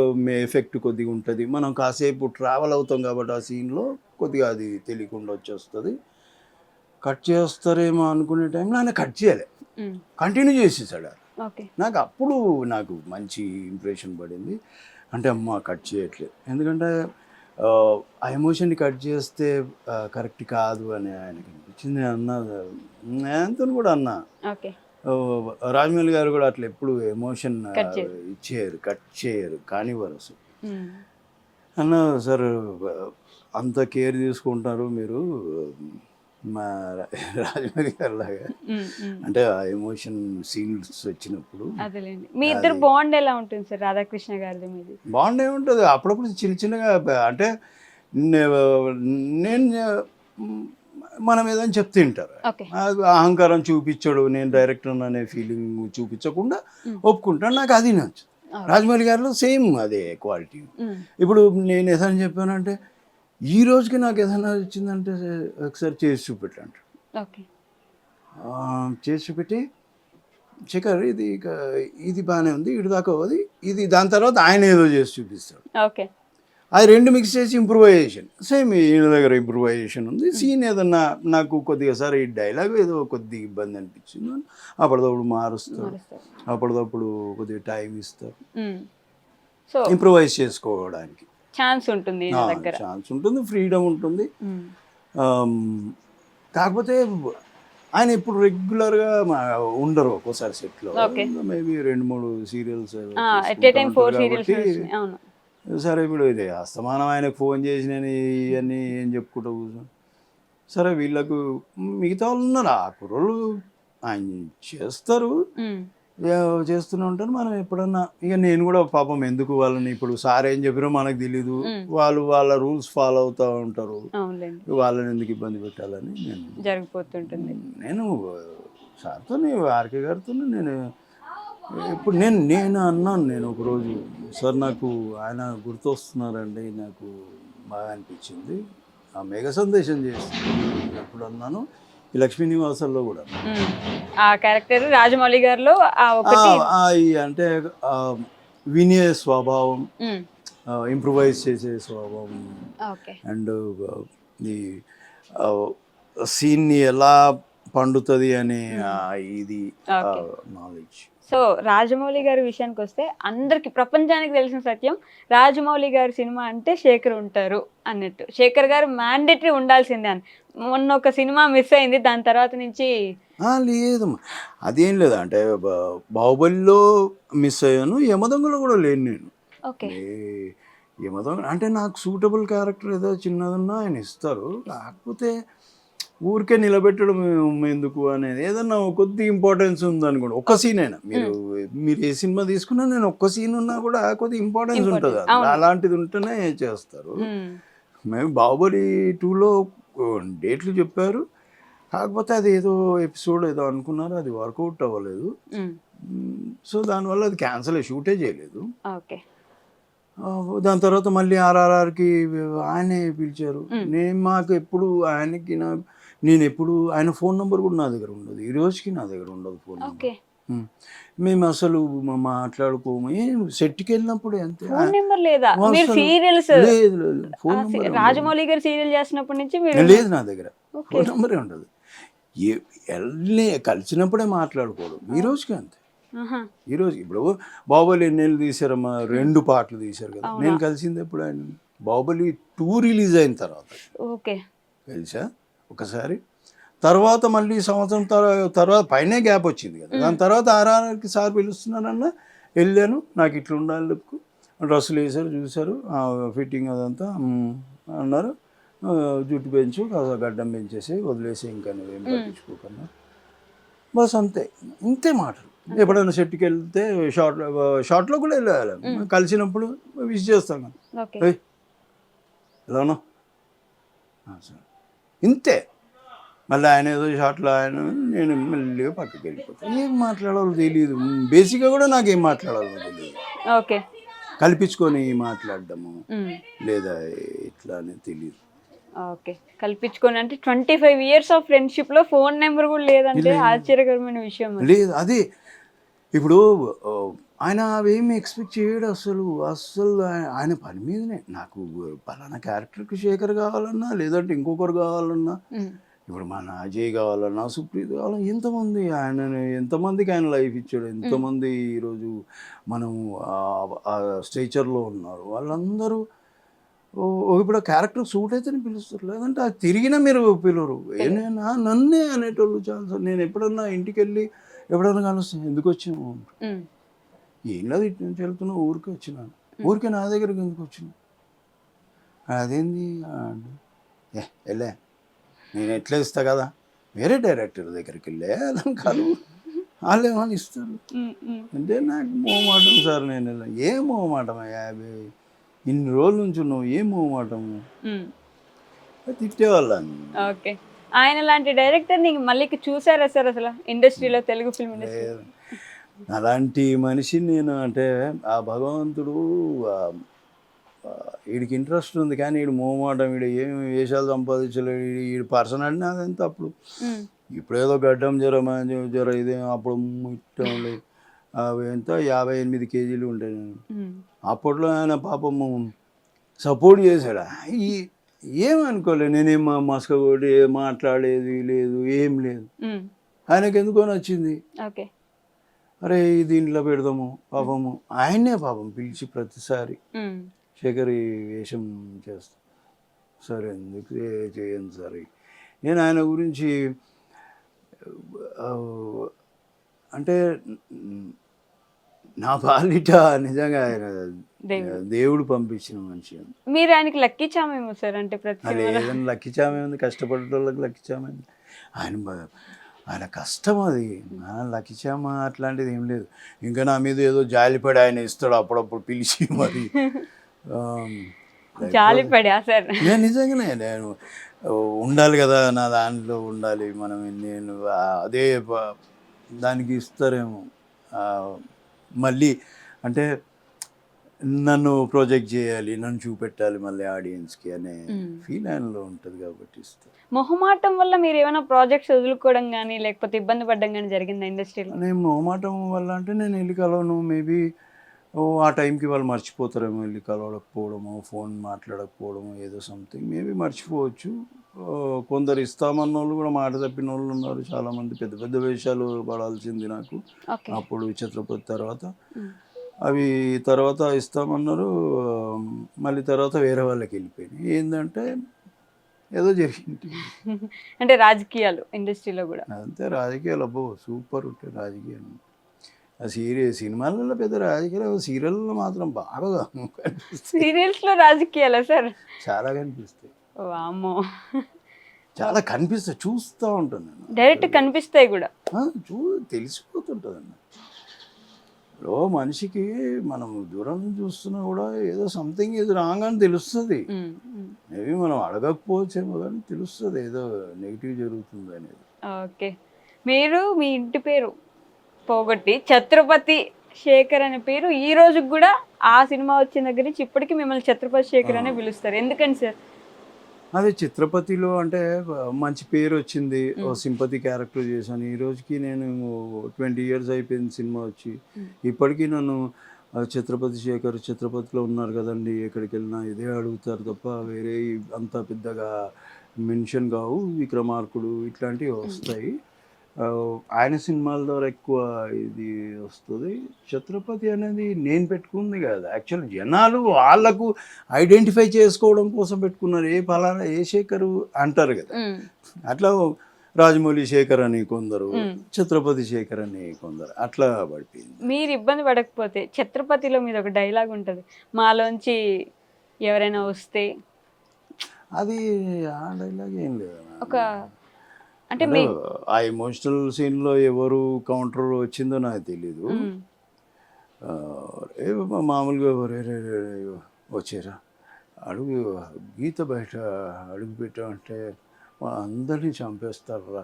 [SPEAKER 2] ఎఫెక్ట్ కొద్దిగా ఉంటుంది. మనం కాసేపు ట్రావెల్ అవుతాం కాబట్టి ఆ సీన్లో కొద్దిగా అది తెలియకుండా వచ్చేస్తుంది. కట్ చేస్తారేమో అనుకునే టైంలో ఆయన కట్ చేయలే, కంటిన్యూ చేసేసాడు. నాకు మంచి ఇంప్రెషన్ పడింది. అంటే అమ్మ కట్ చేయట్లేదు, ఎందుకంటే ఆ ఎమోషన్ని కట్ చేస్తే కరెక్ట్ కాదు అని ఆయనకి అనిపించింది. నేనంతా కూడా అన్నా, రాజమౌళి గారు కూడా అట్లా ఎప్పుడు ఎమోషన్ కట్ చేయరు కానివ్వరు అసలు. అన్నా సార్, అంత కేర్ తీసుకుంటారు మీరు మా రాజమౌళి గారు లాగా, అంటే ఆ ఎమోషన్ సీన్స్ వచ్చినప్పుడు.
[SPEAKER 3] మీ ఇద్దరు బాండ్ ఎలా ఉంటుంది సార్? రాధాకృష్ణ గారిది మీది
[SPEAKER 2] బాండ్ ఏముంటుంది, అప్పుడప్పుడు చిన్నగా అంటే నేను మన మీద అని చెప్తూ ఉంటారు.
[SPEAKER 3] ఓకే.
[SPEAKER 2] అహంకారం చూపించడు, నేను డైరెక్టర్ అనే ఫీలింగ్ చూపించకుండా ఒప్పుకుంటాను. నాకు అది నచ్చదు. రాజమౌళి గారిలో సేమ్ అదే క్వాలిటీ. ఇప్పుడు నేను ఏదైనా చెప్పానంటే ఈ రోజుకి నాకు ఏదైనా వచ్చిందంటే ఒకసారి చేసి చూపెట్టండి,
[SPEAKER 3] ఓకే.
[SPEAKER 2] చేసి చూపెట్టి శేఖర్ ఇది బాగానే ఉంది, ఇటు దాకా అది ఇది, దాని తర్వాత ఆయన ఏదో చేసి చూపిస్తాడు.
[SPEAKER 3] ఓకే.
[SPEAKER 2] అది రెండు మిక్స్ చేసి ఇంప్రూవైజేషన్, సేమ్ ఈయన దగ్గర ఇంప్రూవైజేషన్ ఉంది. సీన్ ఏదన్నా నాకు కొద్దిగా సార్ ఈ డైలాగ్ ఏదో కొద్దిగా ఇబ్బంది అనిపించింది, అప్పటిదప్పుడు మారుస్తారు, అప్పటిదప్పుడు కొద్దిగా టైం ఇస్తారు
[SPEAKER 3] సో
[SPEAKER 2] ఇంప్రూవైజ్ చేసుకోవడానికి.
[SPEAKER 3] ఛాన్స్ ఉంటుంది,
[SPEAKER 2] ఛాన్స్ ఉంటుంది, ఫ్రీడమ్ ఉంటుంది. కాకపోతే ఆయన ఇప్పుడు రెగ్యులర్గా ఉండరు, ఒక్కోసారి సెట్లో మేబీ 2-3 సీరియల్స్ సరే. ఇప్పుడు ఇది అస్తమానం ఆయనకు ఫోన్ చేసి నేను ఇవన్నీ ఏం చెప్పుకుంటూ కూర్చొని, సరే వీళ్ళకు మిగతా వాళ్ళు ఉన్నారు, ఆ కుర్రోళ్ళు ఆయన చేస్తారు, చేస్తూనే ఉంటారు. మనం ఎప్పుడన్నా ఇక నేను కూడా పాపం ఎందుకు వాళ్ళని, ఇప్పుడు సార్ ఏం చెప్పారో మనకు తెలీదు, వాళ్ళు వాళ్ళ రూల్స్ ఫాలో అవుతూ ఉంటారు, వాళ్ళని ఎందుకు ఇబ్బంది పెట్టాలని నేను
[SPEAKER 3] జరిగిపోతుంటుంది.
[SPEAKER 2] నేను సార్తో ఆర్కే గారితో ఇప్పుడు నేను అన్నాను, నేను ఒకరోజు సార్ నాకు ఆయన గుర్తొస్తున్నారండి, నాకు బాగా అనిపించింది, ఆ మేఘ సందేశం చేస్తుంది అప్పుడు అన్నాను. ఈ లక్ష్మీ నివాసాల్లో కూడా
[SPEAKER 3] ఆ క్యారెక్టర్ రాజమౌళి గారిలో
[SPEAKER 2] అంటే వినే స్వభావం, ఇంప్రూవైజ్ చేసే స్వభావం, అండ్ ఈ సీన్ని ఎలా పండుతుంది అనే ఇది నాలెడ్జ్.
[SPEAKER 3] సో రాజమౌళి గారి విషయానికి వస్తే అందరికి ప్రపంచానికి తెలిసిన సత్యం, రాజమౌళి గారి సినిమా అంటే శేఖర్ ఉంటారు అన్నట్టు. శేఖర్ గారు మ్యాండేటరీ ఉండాల్సిందే అని. మొన్న ఒక సినిమా మిస్ అయింది, దాని తర్వాత నుంచి
[SPEAKER 2] లేదు, అదేం లేదు. అంటే బాహుబలిలో మిస్ అయ్యాను, యమదొంగలో కూడా లేను నేను. యమదొంగ అంటే నాకు సూటబుల్ క్యారెక్టర్ ఏదో చిన్నదన్నా ఆయన ఇస్తారు, కాకపోతే ఊరికే నిలబెట్టడం ఎందుకు అనేది, ఏదన్నా కొద్ది ఇంపార్టెన్స్ ఉందనుకోండి, ఒక్క సీన్ అయినా మీరు ఏ సినిమా తీసుకున్నా నేను ఒక్క సీన్ ఉన్నా కూడా కొద్ది ఇంపార్టెన్స్ ఉంటుంది, అలాంటిది ఉంటేనే చేస్తారు. మేము బాహుబలి 2లో డేట్లు చెప్పారు, కాకపోతే అది ఏదో ఎపిసోడ్ ఏదో అనుకున్నారు, అది వర్కౌట్ అవ్వలేదు. సో దానివల్ల అది క్యాన్సిల్, షూటే చేయలేదు. దాని తర్వాత మళ్ళీ RRRకి ఆయనే పిలిచారు. మాకు ఎప్పుడు ఆయనకి నేను ఎప్పుడు ఆయన ఫోన్ నెంబర్ కూడా నా దగ్గర ఉండదు, ఈ రోజుకి నా దగ్గర ఉండదు ఫోన్ నెంబర్. మేము అసలు మాట్లాడుకోము, సెట్కి వెళ్ళినప్పుడు అంతే.
[SPEAKER 3] రాజమౌళి గారు సీరియల్ చేసినప్పటి నుంచి
[SPEAKER 2] లేదు, నా దగ్గర ఫోన్ నెంబరే ఉండదు. కలిసినప్పుడే మాట్లాడుకోవడం, ఈ రోజుకి అంతే. ఈరోజు ఇప్పుడు బాహుబలి ఎన్నేళ్ళు తీశారమ్మా, 2 పాటలు తీశారు కదా. నేను కలిసింది ఎప్పుడు ఆయన బాహుబలి 2 రిలీజ్ అయిన తర్వాత కలిసా ఒకసారి, తర్వాత మళ్ళీ సంవత్సరం తర్వాత పైనే గ్యాప్ వచ్చింది కదా. దాని తర్వాత RRRకి సార్ పిలుస్తున్నానన్నా వెళ్ళాను, నాకు ఇట్లా ఉండాలి లుక్, డ్రెస్సులు వేసారు, చూశారు, ఫిట్టింగ్ అదంతా అన్నారు, జుట్టు పెంచు, గడ్డం పెంచేసి వదిలేసి ఇంకా నువ్వేం పట్టించుకోకన్నా, బస్ అంతే, ఇంతే మాటలు. ఎప్పుడైనా సెట్కి వెళ్తే షార్ట్లో కూడా వెళ్ళాలి, కలిసినప్పుడు విష్ చేస్తాం కదా, ఎలానో సార్ ఇంతే. మళ్ళీ ఆయన ఏదో షార్ట్లో ఆయన, నేను మెల్లిగా పక్కకి వెళ్ళిపోతాను, ఏం మాట్లాడాలో తెలియదు, బేసిక్గా కూడా నాకేం మాట్లాడాలో తెలియదు, కల్పించుకొని మాట్లాడడము లేదా ఇట్లా అనేది తెలియదు.
[SPEAKER 3] కల్పించుకొని అంటే 25 years ఆఫ్ ఫ్రెండ్షిప్లో ఫోన్ నెంబర్ కూడా లేదంటే ఆశ్చర్యకరమైన విషయం.
[SPEAKER 2] లేదు, అదే ఇప్పుడు ఆయన అవేమి ఎక్స్పెక్ట్ చేయడు అసలు ఆయన పని మీదనే. నాకు పలానా క్యారెక్టర్కి శేఖర్ కావాలన్నా, లేదంటే ఇంకొకరు కావాలన్నా, ఇప్పుడు మన అజయ్ కావాలన్నా, సుప్రీత్ కావాలన్నా, ఎంతమందికి ఆయన లైఫ్ ఇచ్చాడు, ఎంతమంది ఈరోజు మనం స్ట్రెచర్లో ఉన్నారు, వాళ్ళందరూ ఇప్పుడు క్యారెక్టర్ సూట్ అయితేనే పిలుస్తారు, లేదంటే అది తిరిగినా మీరు పిలవరు. ఏమైనా నన్నే అనేటోళ్ళు ఛాన్స్. నేను ఎప్పుడన్నా ఇంటికి వెళ్ళి ఎప్పుడన్నా కలుస్తాను, ఎందుకు వచ్చినావు, ఏం లేదు ఇటు నుంచి వెళ్తున్నా, ఊరికి వచ్చినాను, ఊరికే నా దగ్గరికి ఎందుకు వచ్చినా, అదేంది వెళ్ళే నేను ఎట్లా ఇస్తా కదా, వేరే డైరెక్టర్ దగ్గరికి వెళ్ళే అదని కలువు, వాళ్ళు ఏమని ఇస్తారు అంటే నాకు మోమాటం సార్. నేను ఏం మోమాటం, 50 ఇన్ని రోజుల నుంచి ఉన్నావు, ఏం మోమాటము, తిట్టేవాళ్ళని.
[SPEAKER 3] ఆయన లాంటి డైరెక్టర్ నీకు మళ్ళీ చూసారా సార్ అసలు ఇండస్ట్రీలో, తెలుగు ఫిల్మ్ ఇండస్ట్రీ?
[SPEAKER 2] లేదు. అలాంటి మనిషిని నేను అంటే ఆ భగవంతుడు వీడికి ఇంట్రెస్ట్ ఉంది కానీ వీడు మోమాటం, వీడు ఏమి వేషాలు సంపాదించలేడు, వీడి పర్సనాలిటీ అదంతా అప్పుడు ఇప్పుడేదో గడ్డం జ్వరం ఇదే అప్పుడు ముట్టం లేదు. అవి ఎంత 58 కేజీలు ఉంటాయి నేను. అప్పట్లో ఆయన పాపము సపోర్ట్ చేశాడు. ఏమనుకోలేదు, నేనేం మస్క కొట్టి మాట్లాడేది లేదు, ఏం లేదు. ఆయనకు ఎందుకో నచ్చింది,
[SPEAKER 3] ఓకే
[SPEAKER 2] అరే దీంట్లో పెడదాము పాపము. ఆయన్నే పాపం పిలిచి ప్రతిసారి శేఖర్ ఈ వేషం చేస్తా, సరే ఎందుకు చేయండి సరే. నేను ఆయన గురించి అంటే నా పాలిట నిజంగా ఆయన దేవుడు పంపించిన మనిషి.
[SPEAKER 3] మీరు ఆయనకి లక్కించామేమో సార్, అంటే ప్రతి
[SPEAKER 2] ఏదైనా లక్కించామేంది, కష్టపడేటోళ్ళకి లక్కించామేంది. ఆయన కష్టం అది, లక్కించామా అట్లాంటిది ఏం లేదు. ఇంకా నా మీద ఏదో జాలిపడి ఆయన ఇస్తాడు అప్పుడప్పుడు పిలిచి మరి.
[SPEAKER 3] జాలిపడా సార్?
[SPEAKER 2] నేను నిజంగానే నేను ఉండాలి కదా, నా దాంట్లో ఉండాలి మనం, నేను అదే దానికి ఇస్తారేమో మళ్ళీ, అంటే నన్ను ప్రొజెక్ట్ చేయాలి, నన్ను చూపెట్టాలి మళ్ళీ ఆడియన్స్కి అనే ఫీల్ ఆయనలో ఉంటుంది కాబట్టి ఇస్తారు.
[SPEAKER 3] మొహమాటం వల్ల మీరు ఏమైనా ప్రాజెక్ట్స్ వదులుకోవడం కానీ లేకపోతే ఇబ్బంది పడడం కానీ జరిగిందా ఇండస్ట్రీలో?
[SPEAKER 2] నేను మొహమాటం వల్ల అంటే నేను వెళ్ళి కలవను, మేబీ ఆ టైంకి వాళ్ళు మర్చిపోతారేమో, వెళ్ళి కలవకపోవడము, ఫోన్ మాట్లాడకపోవడము, ఏదో సంథింగ్ మేబీ మర్చిపోవచ్చు. కొందరు ఇస్తామన్న వాళ్ళు కూడా మాట తప్పిన వాళ్ళు ఉన్నారు చాలామంది. పెద్ద పెద్ద వేషాలు పడాల్సింది నాకు అప్పుడు ఛత్రపతి తర్వాత. అవి తర్వాత ఇస్తామన్నారు, మళ్ళీ తర్వాత వేరే వాళ్ళకి వెళ్ళిపోయినాయి. ఏంటంటే ఏదో జరిగింది.
[SPEAKER 3] అంటే రాజకీయాలు ఇండస్ట్రీలో కూడా
[SPEAKER 2] అంతే, రాజకీయాలు అబ్బో సూపర్ ఉంటాయి రాజకీయాలు. ఆ సినిమాలలో పెద్ద రాజకీయాలు, సీరియల్లో మాత్రం బాగా కనిపిస్తాయి.
[SPEAKER 3] సీరియల్స్లో రాజకీయాలా సార్?
[SPEAKER 2] చాలా కనిపిస్తాయి.
[SPEAKER 3] వామ్మో,
[SPEAKER 2] చాలా కనిపిస్తాయి, చూస్తూ ఉంటాను నేను.
[SPEAKER 3] డైరెక్ట్ కనిపిస్తాయి కూడా,
[SPEAKER 2] తెలిసిపోతుంటుంది అన్న. ఇప్పుడు మనిషికి మనం దూరం చూస్తున్నా కూడా ఏదో సంథింగ్ ఏదో రాంగ్ అని తెలుస్తుంది. మేబీ మనం అడగకపోవచ్చేమో కానీ తెలుస్తుంది ఏదో నెగిటివ్ జరుగుతుంది అనేది.
[SPEAKER 3] ఓకే, మీరు మీ ఇంటి పేరు పోగొట్టి ఛత్రపతి శేఖర్ అనే పేరు ఈ రోజుకి కూడా ఆ సినిమా వచ్చిన దగ్గర నుంచి ఇప్పటికీ మిమ్మల్ని ఛత్రపతి శేఖర్ అనే పిలుస్తారు, ఎందుకని సార్?
[SPEAKER 2] అదే చిత్రపతిలో అంటే మంచి పేరు వచ్చింది, ఓ సింపతి క్యారెక్టర్ చేశాను. ఈ రోజుకి నేను 20 years అయిపోయింది సినిమా వచ్చి. ఇప్పటికీ నన్ను ఛత్రపతి శేఖర్ ఛత్రపతిలో ఉన్నారు కదండి, ఎక్కడికి వెళ్ళినా ఇదే అడుగుతారు తప్ప వేరే అంత పెద్దగా మెన్షన్ కావు. విక్రమార్కుడు ఇట్లాంటివి వస్తాయి, ఆయన సినిమాల ద్వారా ఎక్కువ ఇది వస్తుంది. ఛత్రపతి అనేది నేను పెట్టుకుంది కాదు, యాక్చువల్ జనాలు వాళ్ళకు ఐడెంటిఫై చేసుకోవడం కోసం పెట్టుకున్నారు. ఏ ఫలానా ఏ శేఖరు అంటారు కదా, అట్లా రాజమౌళి శేఖర్ అని కొందరు, ఛత్రపతి శేఖర్ అని కొందరు, అట్లా పడిపోయింది.
[SPEAKER 3] మీరు ఇబ్బంది పడకపోతే ఛత్రపతిలో మీద ఒక డైలాగ్ ఉంటుంది, మాలోంచి ఎవరైనా వస్తే,
[SPEAKER 2] అది ఆ డైలాగ్ ఏం లేదు.
[SPEAKER 3] ఒక అంటే
[SPEAKER 2] ఆ ఎమోషనల్ సీన్లో ఎవరు కౌంటర్ వచ్చిందో నాకు తెలీదు. మామూలుగా వచ్చారా అడుగు గీత బయట అడుగు పెట్టామంటే అందరినీ చంపేస్తారా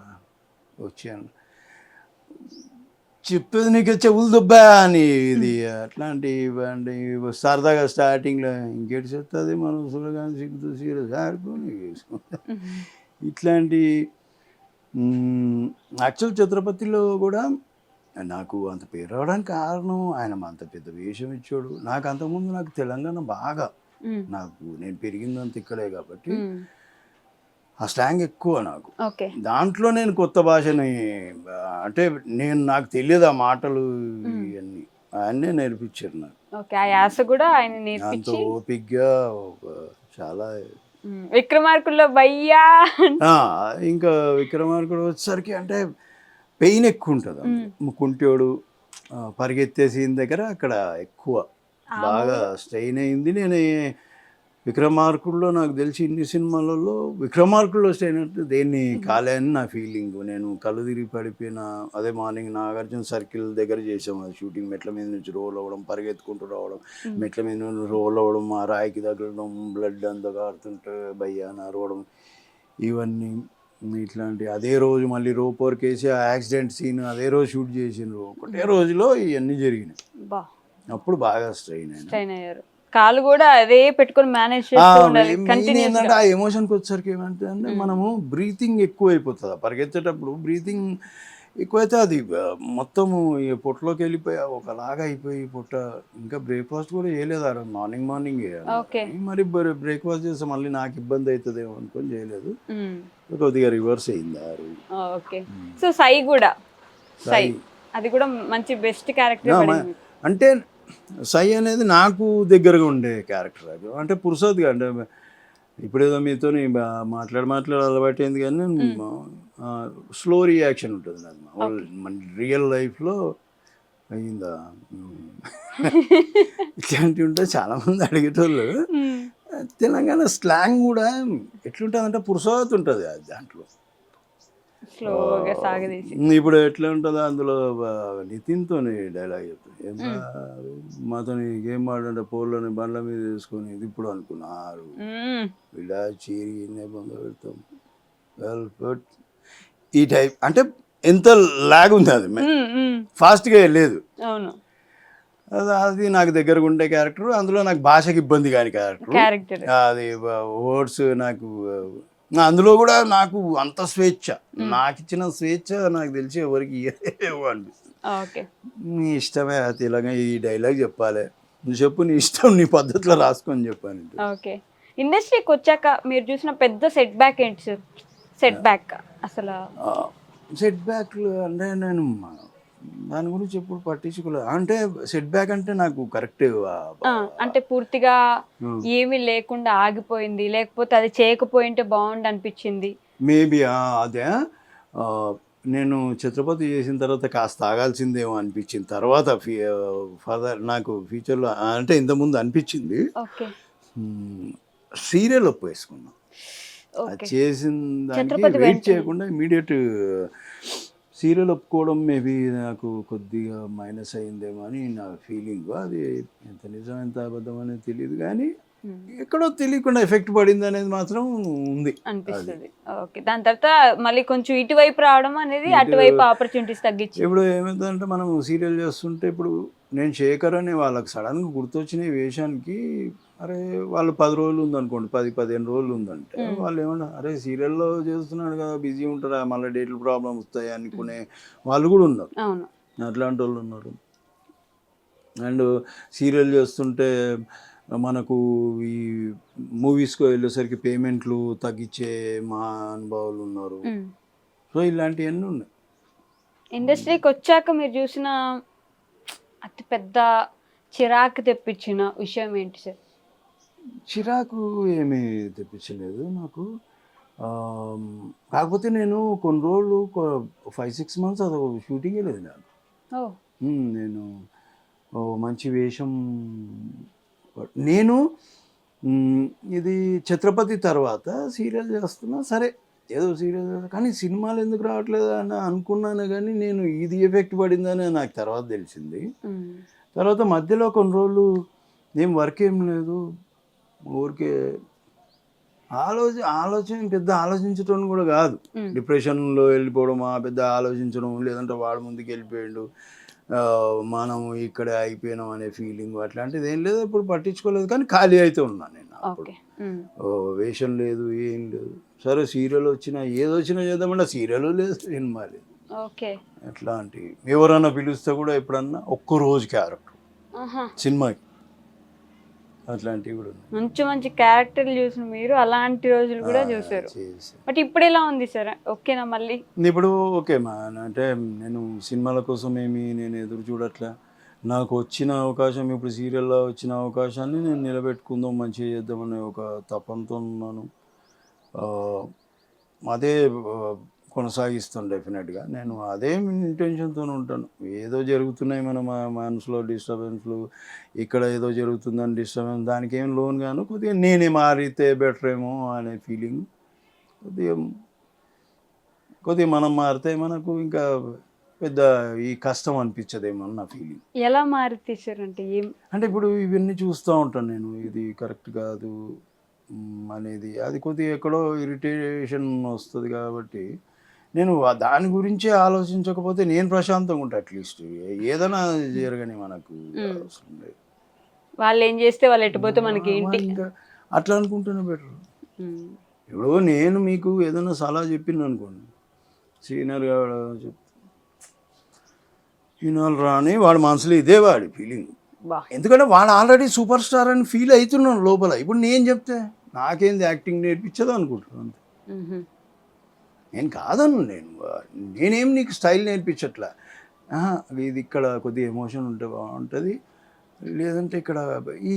[SPEAKER 2] వచ్చాను, చెప్పేది నీకు చెవులు దుబ్బా అని. ఇది అట్లాంటి సరదాగా స్టార్టింగ్లో ఇంకేటి చెప్తుంది మనం చూడగానే సిగ్గుతూ సీరియస్ ఆడుకొని ఇట్లాంటి. యాక్చువల్ ఛత్రపతిలో కూడా నాకు అంత పేరు రావడానికి కారణం ఆయన అంత పెద్ద వేషం ఇచ్చాడు. నాకు అంతకుముందు నాకు తెలంగాణ బాగా, నాకు నేను పెరిగిందంత ఇక్కడే కాబట్టి ఆ స్లాంగ్ ఎక్కువ నాకు. దాంట్లో నేను కొత్త భాషని అంటే నాకు తెలియదు ఆ మాటలు ఇవన్నీ ఆయన్నే నేర్పించారు నాకు. అంత ఓపిగ్గా చాలా.
[SPEAKER 3] విక్రమార్కుల్లో భయ్యా,
[SPEAKER 2] ఇంకా విక్రమార్కుడు వచ్చేసరికి అంటే పెయిన్ ఎక్కువ ఉంటుంది. కుంటోడు పరిగెత్తే సీన్ దగ్గర అక్కడ ఎక్కువ బాగా స్ట్రెయిన్ అయింది. నేను విక్రమార్కుల్లో నాకు తెలిసి ఇన్ని సినిమాలలో విక్రమార్కుల్లో స్ట్రెయిన్ అంటే దేన్ని కాలే అని నా ఫీలింగ్. నేను కళ్ళు తిరిగి పడిపోయిన అదే మార్నింగ్ నాగార్జున సర్కిల్ దగ్గర చేసాం అది షూటింగ్. మెట్ల మీద నుంచి రోల్ అవ్వడం, పరిగెత్తుకుంటూ రావడం, మెట్ల మీద నుంచి రోల్ అవ్వడం, ఆ రాయికి తగలడం, బ్లడ్ అంతా కారుతుంటే భయ్యా అని అరవడం, ఇవన్నీ ఇట్లాంటి అదే రోజు మళ్ళీ రోప్ వర్క్ వేసి ఆ యాక్సిడెంట్ సీన్ అదే రోజు షూట్ చేసిండ్రు. ఒకటే రోజులో ఇవన్నీ జరిగినాయి.
[SPEAKER 3] బా
[SPEAKER 2] అప్పుడు బాగా స్ట్రెయిన్ అయినా.
[SPEAKER 3] స్ట్రైన్ అయ్యారు. కాలు కూడా అదే పెట్టుకొని మేనేజ్ చేస్తూ ఉండాలి
[SPEAKER 2] మెయిన్
[SPEAKER 3] కంటిన్యూస్
[SPEAKER 2] ఏంటంటే ఆ ఎమోషన్కి వచ్చేసరికి ఏమంటే అంటే మనము బ్రీతింగ్ ఎక్కువ అయిపోతుంది. పరిగెత్తేటప్పుడు బ్రీతింగ్ ఎక్కువైతే అది మొత్తము ఈ పొట్టలోకి వెళ్ళిపోయి ఒకలాగా అయిపోయి పొట్ట. ఇంకా బ్రేక్ఫాస్ట్ కూడా చేయలేదు ఆ రోజు. Morning
[SPEAKER 3] okay.
[SPEAKER 2] మరి బ్రేక్ఫాస్ట్ చేస్తే మళ్ళీ నాకు ఇబ్బంది అవుతుందేమో అనుకొని చేయలేదు. కొద్దిగా రివర్స్ అయింది ఆ రోజు.
[SPEAKER 3] ఓకే. సో సై కూడా సై
[SPEAKER 2] సాయి
[SPEAKER 3] అది కూడా మంచి బెస్ట్ క్యారెక్టర్ పడింది.
[SPEAKER 2] అంటే సై అనేది నాకు దగ్గరగా ఉండే క్యారెక్టర్. అది అంటే పురుషోత్గా అంటే ఇప్పుడేదో మీతో మాట్లాడి అలవాటైంది కానీ స్లో రియాక్షన్ ఉంటుంది నాది. మన రియల్ లైఫ్లో అయిందా ఇట్లాంటివి ఉంటే చాలామంది అడిగేటోళ్ళు. తెలంగాణ స్లాంగ్ కూడా ఎట్లుంటుందంటే పురుషోత్ ఉంటుంది అది దాంట్లో.
[SPEAKER 3] స్లోగా సాగదీసి
[SPEAKER 2] ఇప్పుడు ఎట్లా ఉంటుందో అందులో నితిన్తో డైలాగ్ చెప్తుంది. మాతో గేమ్ ఆడంటే పోల్లోని బండ్ల మీద వేసుకొని ఇది ఇప్పుడు అనుకున్నారు ఇలా చీరి బంద పెడతాం వెల్ బట్ ఈ టైప్ అంటే ఎంత లాగ్ ఉంది అది ఫాస్ట్గా లేదు.
[SPEAKER 3] అవును
[SPEAKER 2] అది నాకు దగ్గరగా ఉండే క్యారెక్టర్. అందులో నాకు భాషకి ఇబ్బంది కాని
[SPEAKER 3] క్యారెక్టర్.
[SPEAKER 2] అది వర్డ్స్ నాకు అందులో కూడా నాకు అంత స్వేచ్ఛ, నాకు ఇచ్చిన స్వేచ్ఛ నాకు తెలిసి ఎవరికి అనిపిస్తుంది.
[SPEAKER 3] ఓకే.
[SPEAKER 2] నీ ఇష్టమే తెలంగాణ ఈ డైలాగ్ చెప్పాలి, నువ్వు చెప్పు నీ ఇష్టం నీ పద్ధతిలో రాసుకొని చెప్పాను.
[SPEAKER 3] ఓకే. ఇండస్ట్రీకి వచ్చాక మీరు చూసిన పెద్ద సెట్ బ్యాక్ ఏంటి సార్? సెట్ బ్యాక్ అసలు
[SPEAKER 2] సెట్ బ్యాక్లు అంటే నేను దాని గురించి ఎప్పుడు పట్టించుకోలేదు. అంటే సెట్ బ్యాక్ అంటే నాకు కరెక్ట్
[SPEAKER 3] అంటే పూర్తిగా ఏమీ లేకుండా ఆగిపోయింది, లేకపోతే అది చేయకపోయింటే బాగుండు అనిపించింది
[SPEAKER 2] మేబీ. అదే నేను ఛత్రపతి చేసిన తర్వాత కాస్త ఆగాల్సిందేమో అనిపించింది. తర్వాత ఫర్దర్ నాకు ఫ్యూచర్లో అంటే ఇంతకుముందు అనిపించింది.
[SPEAKER 3] ఓకే.
[SPEAKER 2] సీరియల్ ఒప్పేసుకున్నాను. అది చేసిన దానికి వెయిట్ చేయకుండా ఇమీడియట్ సీరియల్ ఒప్పుకోవడం మేబీ నాకు కొద్దిగా మైనస్ అయిందేమో అని నా ఫీలింగ్. అది ఎంత నిజం ఎంత అబద్ధం అనేది తెలియదు కానీ ఎక్కడో తెలియకుండా ఎఫెక్ట్ పడింది అనేది మాత్రం ఉంది
[SPEAKER 3] అనిపిస్తుంది. ఓకే. దాని తర్వాత మళ్ళీ కొంచెం ఇటువైపు రావడం అనేది అటువైపు ఆపర్చునిటీస్ తగ్గించి.
[SPEAKER 2] ఇప్పుడు ఏమైందంటే మనం సీరియల్ చేస్తుంటే ఇప్పుడు నేను శేఖర్ అని వాళ్ళకి సడన్గా గుర్తొచ్చిన వేషానికి అరే వాళ్ళు 10 రోజులు ఉందనుకోండి, 10-15 రోజులు ఉందంటే వాళ్ళు ఏమన్నా అరే సీరియల్లో చేస్తున్నాడు కదా బిజీ ఉంటారా మళ్ళీ డేట్లు ప్రాబ్లమ్ వస్తాయి అనుకునే వాళ్ళు కూడా ఉన్నారు. అట్లాంటి వాళ్ళు ఉన్నారు. అండ్ సీరియల్ చేస్తుంటే మనకు ఈ మూవీస్కి వెళ్ళేసరికి పేమెంట్లు తగ్గించే మా అనుభవాలు ఉన్నారు. సో ఇలాంటివన్నీ ఉన్నాయి.
[SPEAKER 3] ఇండస్ట్రీకి వచ్చాక మీరు చూసిన అతిపెద్ద చిరాకు తెప్పించిన విషయం ఏంటి సార్?
[SPEAKER 2] చిరాకు ఏమీ తెప్పించలేదు నాకు. కాకపోతే నేను కొన్ని రోజులు 5-6 months అది షూటింగే లేదు నాకు. నేను మంచి వేషం నేను ఇది ఛత్రపతి తర్వాత సీరియల్ చేస్తున్నా సరే ఏదో సీరియల్ కానీ సినిమాలు ఎందుకు రావట్లేదు అని అనుకున్నాను కానీ నేను ఇది ఎఫెక్ట్ పడిందని నాకు తర్వాత తెలిసింది. తర్వాత మధ్యలో కొన్ని రోజులు ఏం వర్క్ ఏం లేదు, ఊరికే ఆలోచన పెద్ద ఆలోచించడం కూడా కాదు, డిప్రెషన్లో వెళ్ళిపోవడం పెద్ద ఆలోచించడం, లేదంటే వాడు ముందుకు వెళ్ళిపోయాడు మనం ఇక్కడ అయిపోయినాం అనే ఫీలింగ్ అట్లాంటిది ఏం లేదు. ఇప్పుడు పట్టించుకోలేదు కానీ ఖాళీ అయితే ఉన్నాను నేను. అప్పుడు వేషం లేదు ఏం లేదు. సరే సీరియల్ వచ్చినా ఏది వచ్చినా చేద్దామన్నా సీరియల్ లేదు సినిమా లేదు. అట్లాంటి ఎవరన్నా పిలుస్తే కూడా ఎప్పుడన్నా ఒక్కరోజు క్యారెక్టర్ సినిమాకి అట్లాంటివి కూడా
[SPEAKER 3] మంచి మంచి క్యారెక్టర్లు చూసిన మీరు అలాంటి రోజులు కూడా చూసారు. బట్ ఇప్పుడు ఎలా ఉంది సార్? ఓకేనా మళ్ళీ?
[SPEAKER 2] ఇప్పుడు ఓకే మా అంటే నేను సినిమాల కోసం నేను ఎదురు చూడట్లే. నాకు వచ్చిన అవకాశం ఇప్పుడు సీరియల్లో వచ్చిన అవకాశాన్ని నేను నిలబెట్టుకుందాం మంచిగా చేద్దామనే ఒక తపనతో ఉన్నాను. అదే కొనసాగిస్తాను డెఫినెట్గా. నేను అదే ఇంటెన్షన్తో ఉంటాను. ఏదో జరుగుతున్నాయి మన మనసులో డిస్టర్బెన్స్లు, ఇక్కడ ఏదో జరుగుతుందని డిస్టర్బెన్స్, దానికి ఏం లోన్ గాను కొద్దిగా నేనే మారితే బెటర్ ఏమో అనే ఫీలింగ్. కొద్దిగా మనం మారితే మనకు ఇంకా పెద్ద ఈ కష్టం అనిపించదేమో నా ఫీలింగ్.
[SPEAKER 3] ఎలా మారితేసారంటే ఏం అంటే
[SPEAKER 2] ఇప్పుడు ఇవన్నీ చూస్తూ ఉంటాను నేను, ఇది కరెక్ట్ కాదు అనేది అది కొద్దిగా ఎక్కడో ఇరిటేషన్ వస్తుంది కాబట్టి నేను దాని గురించే ఆలోచించకపోతే నేను ప్రశాంతంగా ఉంటా. అట్లీస్ట్ ఏదైనా జరగని మనకు అవసరం లేదు.
[SPEAKER 3] వాళ్ళు ఏం చేస్తే వాళ్ళు ఎట్టుపోతే మనకి ఏంటి.
[SPEAKER 2] ఇంకా అట్లా అనుకుంటేనే బెటర్. ఇప్పుడు నేను మీకు ఏదైనా సలహా చెప్పింది అనుకోండి, సీనియర్గా చెప్ వినాలి రాని వాడు మనసులో ఇదే వాడి ఫీలింగ్. ఎందుకంటే వాడు ఆల్రెడీ సూపర్ స్టార్ అని ఫీల్ అవుతున్నాను లోపల. ఇప్పుడు నేను చెప్తే నాకేంది యాక్టింగ్ నేర్పించదు అనుకుంటున్నాను అంతే. నేను కాదను, నేనేం నీకు స్టైల్ నేర్పించట్లా. ఇది ఇక్కడ కొద్దిగా ఎమోషన్ ఉంటే బాగుంటుంది, లేదంటే ఇక్కడ ఈ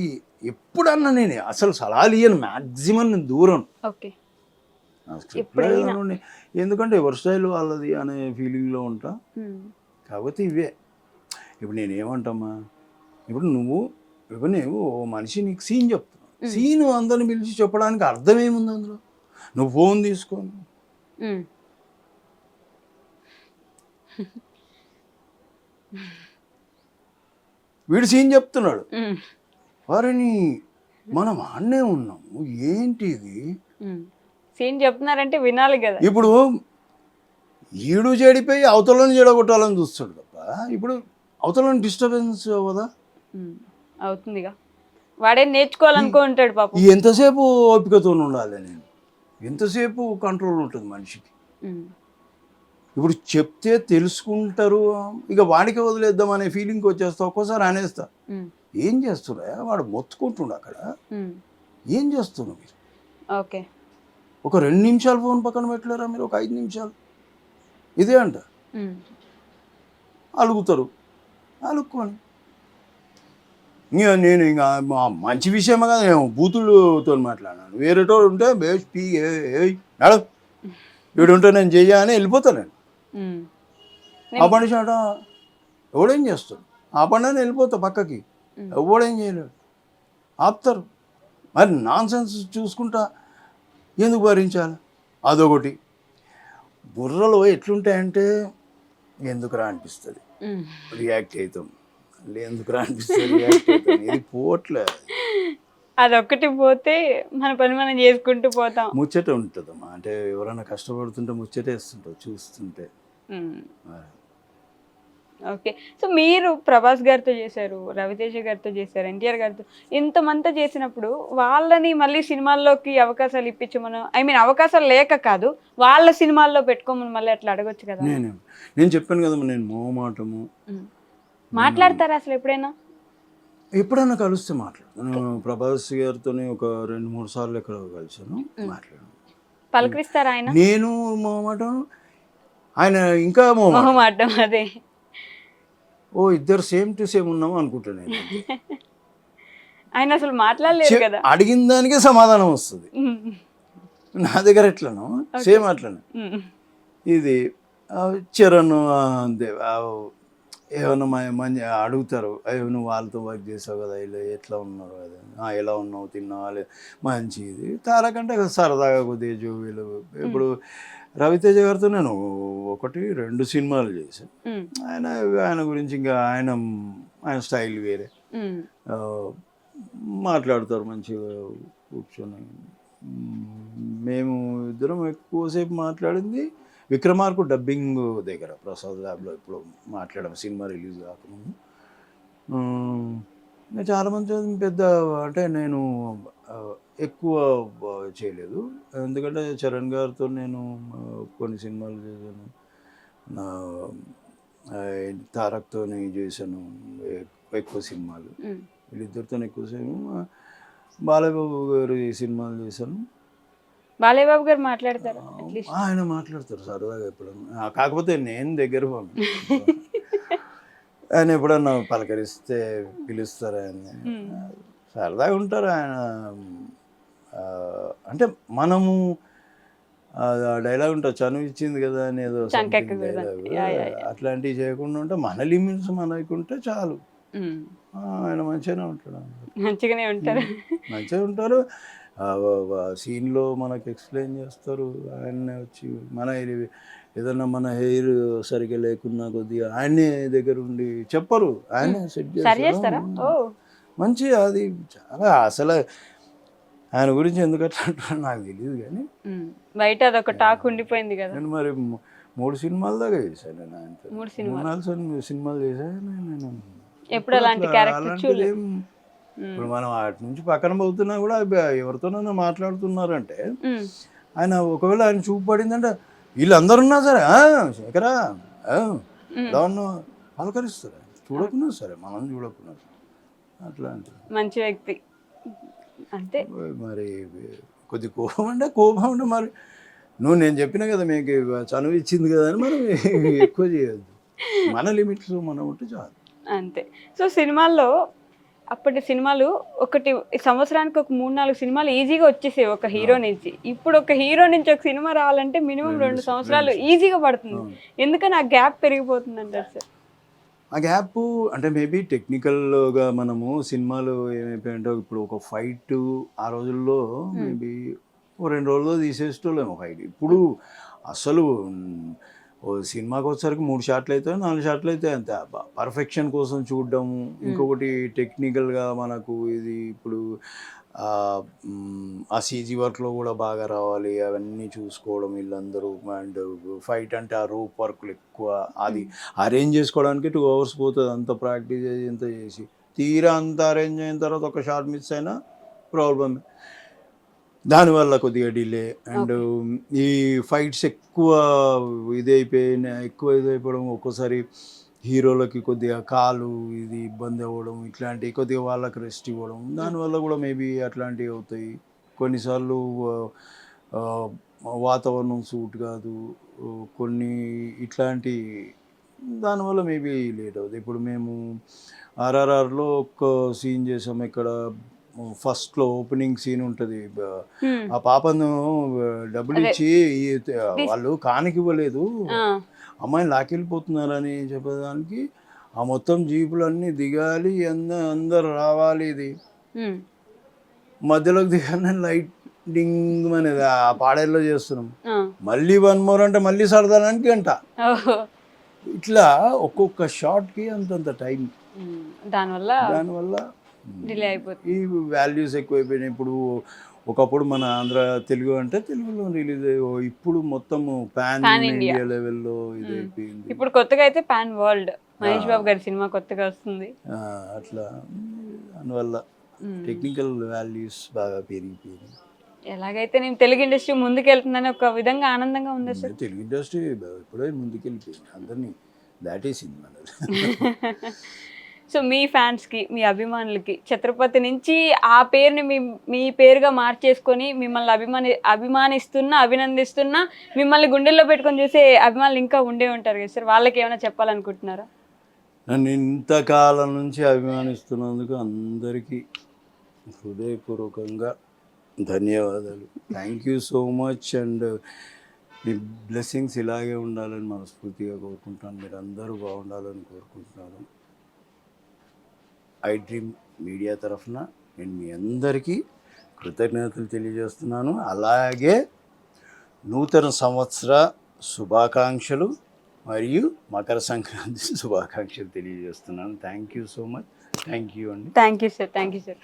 [SPEAKER 2] ఎప్పుడన్నా నేను అసలు సలహాలు ఇయ్యను, మ్యాక్సిమం నేను దూరం. ఎందుకంటే ఎవరి స్టైల్ వాళ్ళది అనే ఫీలింగ్లో ఉంటా. కాకపోతే ఇవే ఇప్పుడు నేనేమంటామా, ఇప్పుడు నువ్వు ఓ మనిషి నీకు సీన్ చెప్తున్నావు, సీన్ అందరిని పిలిచి చెప్పడానికి అర్థం ఏముంది అందులో? నువ్వు ఫోన్ తీసుకోను, వీడు సీన్ చెప్తున్నాడు, వారిని మనం ఆడనే ఉన్నాము, ఏంటి ఇది
[SPEAKER 3] సీన్ చెప్తున్నారంటే వినాలి కదా.
[SPEAKER 2] ఇప్పుడు ఈడు చెడిపోయి అవతలని చెడగొట్టాలని చూస్తాడు తప్ప ఇప్పుడు అవతలని డిస్టర్బెన్స్ అవ్వదా?
[SPEAKER 3] అవుతుందిగా, వాడే నేర్చుకోవాలనుకుంటాడు పాపం.
[SPEAKER 2] ఎంతసేపు ఓపికతో ఉండాలి, నేను ఎంతసేపు కంట్రోల్ ఉంటుంది మనిషికి. ఇప్పుడు చెప్తే తెలుసుకుంటారు, ఇక వాడికి వదిలేద్దాం అనే ఫీలింగ్కి వచ్చేస్తా. ఒక్కోసారి అనేస్తా, ఏం చేస్తున్నా వాడు మొత్తుకుంటుండ అక్కడ, ఏం చేస్తున్నావు మీరు?
[SPEAKER 3] ఓకే,
[SPEAKER 2] ఒక 2 నిమిషాలు ఫోన్ పక్కన పెట్టలేరా మీరు? ఒక 5 నిమిషాలు ఇదే అంట. అలుగుతారు, అలుక్కొని ఇంకా నేను ఇంకా మంచి విషయమే కదా, నేను బూతులతో మాట్లాడాను. వేరేటో ఉంటే బేస్ పీ నడు వీడు ఉంటే నేను చెయ్యా అని వెళ్ళిపోతాను నేను. ఆ పని చాట ఎవడేం చేస్తాడు, ఆ పని అని వెళ్ళిపోతా పక్కకి, ఎవడేం చేయలేడు, ఆపుతారు. మరి నాన్ సెన్స్ చూసుకుంటా ఎందుకు భరించాలి? అదొకటి. బుర్రలో ఎట్లుంటాయంటే ఎందుకురా అనిపిస్తుంది, రియాక్ట్ అవుతాం, ఎందుకురా అనిపిస్తుంది, రియాక్ట్ అవుతాం. ఇది పోవట్లే,
[SPEAKER 3] అదొక్కటి పోతే మన పని మనం చేసుకుంటూ పోతాం.
[SPEAKER 2] ముచ్చట ఉంటుందమ్మా, అంటే ఎవరైనా కష్టపడుతుంటే ముచ్చటేస్తుంటావు చూస్తుంటే.
[SPEAKER 3] ఓకే, సో మీరు ప్రభాస్ గారితో చేశారు, రవితేజ గారితో చేశారు, ఎన్టీఆర్ గారితో, ఇంతమంతా చేసినప్పుడు వాళ్ళని మళ్ళీ సినిమాల్లోకి అవకాశాలు ఇప్పించమను, అవకాశాలు లేక కాదు, వాళ్ళ సినిమాల్లో పెట్టుకోమని మళ్ళీ అట్లా అడగొచ్చు కదా.
[SPEAKER 2] నేను చెప్పాను కదమ్మా, నేను మొహమాటము.
[SPEAKER 3] మాట్లాడతారా అసలు ఎప్పుడైనా?
[SPEAKER 2] ఎప్పుడైనా కలిస్తే మాట్లాడు. ప్రభాస్ గారితో ఒక 2-3 సార్లు ఎక్కడ కలిసాను, మాట్లాడాను.
[SPEAKER 3] పలకరిస్తారా ఆయన?
[SPEAKER 2] నేను మొహమాటం, ఆయన ఇంకా
[SPEAKER 3] మొహమాటం. అదే,
[SPEAKER 2] ఇద్దరు సేమ్ టు సేమ్ ఉన్నాము అనుకుంటాను నేను.
[SPEAKER 3] ఆయన అసలు మాట్లాడలేదు కదా,
[SPEAKER 2] అడిగిన దానికే సమాధానం వస్తుంది. నా దగ్గర ఎట్లనో సేమ్ అట్లనే. ఇది చరణ్ అంతే, ఏమన్నా మంచి అడుగుతారు, అయ్యో నువ్వు వాళ్ళతో వర్క్ చేసావు కదా, ఇలా ఎట్లా ఉన్నారు కదా, ఎలా ఉన్నావు, తిన్నావా లేదు, మంచిది. తారకంటే సరదాగా కొద్దిగా జోవీలు. ఇప్పుడు రవితేజ గారితో నేను 1-2 సినిమాలు చేశాను. ఆయన గురించి ఇంకా ఆయన స్టైల్ వేరే, మాట్లాడతారు మంచిగా కూర్చొని. మేము ఇద్దరం ఎక్కువసేపు మాట్లాడింది విక్రమార్కు డబ్బింగ్ దగ్గర ప్రసాద్ ల్యాబ్లో ఇప్పుడు మాట్లాడాము, సినిమా రిలీజ్ కాకముందు. చాలామంది పెద్ద అంటే నేను ఎక్కువ చేయలేదు, ఎందుకంటే చరణ్ గారితో నేను కొన్ని సినిమాలు చేశాను, తారక్తో చేశాను ఎక్కువ సినిమాలు, వీళ్ళిద్దరితో ఎక్కువ సినిమా. బాలయ్యబాబు గారు ఈ సినిమాలు చేశాను.
[SPEAKER 3] బాలయ్యబాబు గారు మాట్లాడతారు,
[SPEAKER 2] ఆయన మాట్లాడతారు సరదాగా ఎప్పుడన్నా, కాకపోతే నేను దగ్గర పోను. ఆయన ఎప్పుడన్నా పలకరిస్తే పిలుస్తారు, ఆయన సరదాగా ఉంటారు. ఆయన అంటే మనము డైలాగ్ ఉంటుంది, చనువు ఇచ్చింది కదా అనేది డైలాగ్, అట్లాంటివి చేయకుండా ఉంటే మన లిమిట్స్ మనకుంటే చాలు. ఆయన మంచిగానే ఉంటాడు,
[SPEAKER 3] మంచిగానే
[SPEAKER 2] ఉంటారు. సీన్లో మనకు ఎక్స్ప్లెయిన్ చేస్తారు. ఆయన వచ్చి ఏదన్నా మన హెయిర్ సరిగ్గా లేకున్నా కొద్దిగా ఆయనే దగ్గర ఉండి చెప్పరు, ఆయనే సెట్ చేస్తారు. మంచి అది చాలా అసలు ఆయన గురించి ఎందుకు అట్లా అంటారో నాకు తెలియదు కానీ
[SPEAKER 3] బయట అదొక టాక్ ఉండిపోయింది కదా.
[SPEAKER 2] నేను మరి 3 సినిమాల దాకా చేశాను నేను ఆయనతో.
[SPEAKER 3] 3 సినిమాలు
[SPEAKER 2] 4 సినిమాలు చేశాను నేను.
[SPEAKER 3] ఎప్పుడు అలాంటి క్యారెక్టర్
[SPEAKER 2] అలాంటిది
[SPEAKER 3] చూడలేదు.
[SPEAKER 2] ఇప్పుడు మనం వాటి నుంచి పక్కన పోతున్నా కూడా ఎవరితోనైనా మాట్లాడుతున్నారంటే ఆయన ఒకవేళ ఆయన చూపడిందంటే వీళ్ళందరూ ఉన్నా సరే శేఖరా ఎలా ఉన్నా పలకరిస్తారు, చూడకున్నా సరే మనం చూడకున్నా అట్లాంటి
[SPEAKER 3] మంచి వ్యక్తి అంతే.
[SPEAKER 2] మరి కొద్ది కోపం అంటే మరి నేను చెప్పినా కదా మీకు చనువు ఇచ్చింది కదా అని మనం ఎక్కువ చేయొద్దు, మన లిమిట్స్ మనం ఉంటే చాలు
[SPEAKER 3] అంతే. సో సినిమాల్లో అప్పటి సినిమాలు ఒకటి సంవత్సరానికి ఒక 3-4 సినిమాలు ఈజీగా వచ్చేసేవి ఒక హీరో నుంచి. ఇప్పుడు ఒక హీరో నుంచి ఒక సినిమా రావాలంటే మినిమం 2 సంవత్సరాలు ఈజీగా పడుతుంది. ఎందుకని ఆ గ్యాప్ పెరిగిపోతుంది అంటారు సార్?
[SPEAKER 2] ఆ గ్యాప్ అంటే మేబీ టెక్నికల్గా మనము సినిమాలు ఏమైపోయాయంటే ఇప్పుడు ఒక ఫైట్ ఆ రోజుల్లో మేబీ 2 రోజుల్లో తీసేసేటోళ్ళేమో ఫైట్. ఇప్పుడు అసలు ఓ సినిమాకి వచ్చేసరికి 3 షాట్లు అవుతాయి, 4 షాట్లు అవుతాయి అంతే. పర్ఫెక్షన్ కోసం చూడడము, ఇంకొకటి టెక్నికల్గా మనకు ఇది ఇప్పుడు ఆ సీజీ వర్క్లో కూడా బాగా రావాలి, అవన్నీ చూసుకోవడం వీళ్ళందరూ. అండ్ ఫైట్ అంటే ఆ రూప్ వర్క్లు ఎక్కువ, అది అరేంజ్ చేసుకోవడానికి 2 hours పోతుంది. అంత ప్రాక్టీస్ చేసి ఎంత చేసి తీరా అంత అరేంజ్ అయిన తర్వాత ఒక షాట్ మిస్ అయినా ప్రాబ్లమ్, దానివల్ల కొద్దిగా డిలే. అండ్ ఈ ఫైట్స్ ఎక్కువ ఇదైపోవడం, ఒక్కోసారి హీరోలకి కొద్దిగా కాలు ఇది ఇబ్బంది అవ్వడం, ఇట్లాంటివి కొద్దిగా వాళ్ళకి రెస్ట్ ఇవ్వడం, దానివల్ల కూడా మేబీ అట్లాంటివి అవుతాయి. కొన్నిసార్లు వాతావరణం సూట్ కాదు, కొన్ని ఇట్లాంటి దానివల్ల మేబీ లేట్ అవుతుంది. ఇప్పుడు మేము RRRలో ఒక సీన్ చేసాం, ఇక్కడ ఫస్ట్లో ఓపెనింగ్ సీన్ ఉంటుంది. ఆ పాపను డబ్బులు ఇచ్చి వాళ్ళు కానికి ఇవ్వలేదు, అమ్మాయిని లాకెళ్ళిపోతున్నారని చెప్పడానికి ఆ మొత్తం జీపులన్నీ దిగాలి, అందరు రావాలి, ఇది మధ్యలోకి దిగాలి, లైటింగ్ అనేది ఆ పాడేల్లో చేస్తున్నాం. మళ్ళీ 1 more అంటే మళ్ళీ సరదానికి గంట, ఇట్లా ఒక్కొక్క షాట్కి అంతంత టైం. దానివల్ల
[SPEAKER 3] డిలే అయిపోతుంది.
[SPEAKER 2] ఈ వాల్యూస్ ఎక్కువైపోయినాయి. ఇప్పుడు ఒకప్పుడు మన ఆంధ్ర తెలుగు అంటే తెలుగులో రిలీజ్ అయ్యి, ఇప్పుడు మొత్తం పాన్ ఇండియా లెవెల్లో ఇది అయిపోయింది.
[SPEAKER 3] ఇప్పుడు కొత్తగా అయితే పాన్ వరల్డ్ మహేష్ బాబు గారి సినిమా కొత్తగా వస్తుంది.
[SPEAKER 2] అట్లా దానివల్ల టెక్నికల్ వాల్యూస్ బాగా పెరిగిపోయింది.
[SPEAKER 3] ఎలాగైతే నేను తెలుగు ఇండస్ట్రీ ముందుకెళ్తుందని ఒక విధంగా ఆనందంగా ఉంది సార్.
[SPEAKER 2] తెలుగు ఇండస్ట్రీ ఇప్పుడే ముందుకెళ్ళిపోయింది, అందరినీ దాటేసింది మన.
[SPEAKER 3] సో మీ ఫ్యాన్స్కి, మీ అభిమానులకి ఛత్రపతి నుంచి ఆ పేరుని మీ పేరుగా మార్చేసుకొని మిమ్మల్ని అభినందిస్తున్నా, మిమ్మల్ని గుండెల్లో పెట్టుకొని చూసే అభిమానులు ఇంకా ఉండే ఉంటారు కదా సార్, వాళ్ళకి ఏమైనా చెప్పాలనుకుంటున్నారా?
[SPEAKER 2] నన్ను ఇంతకాలం నుంచి అభిమానిస్తున్నందుకు అందరికీ హృదయపూర్వకంగా ధన్యవాదాలు. Thank you so much. And me blessings ఇలాగే ఉండాలని మనస్ఫూర్తిగా కోరుకుంటున్నాను. మీరు అందరూ బాగుండాలని కోరుకుంటున్నాను. ఐ డ్రీమ్ మీడియా తరఫున నేను మీ అందరికీ కృతజ్ఞతలు తెలియజేస్తున్నాను. అలాగే నూతన సంవత్సర శుభాకాంక్షలు మరియు మకర సంక్రాంతి శుభాకాంక్షలు తెలియజేస్తున్నాను. Thank you so much. Thank you అండి.
[SPEAKER 3] Thank you sir.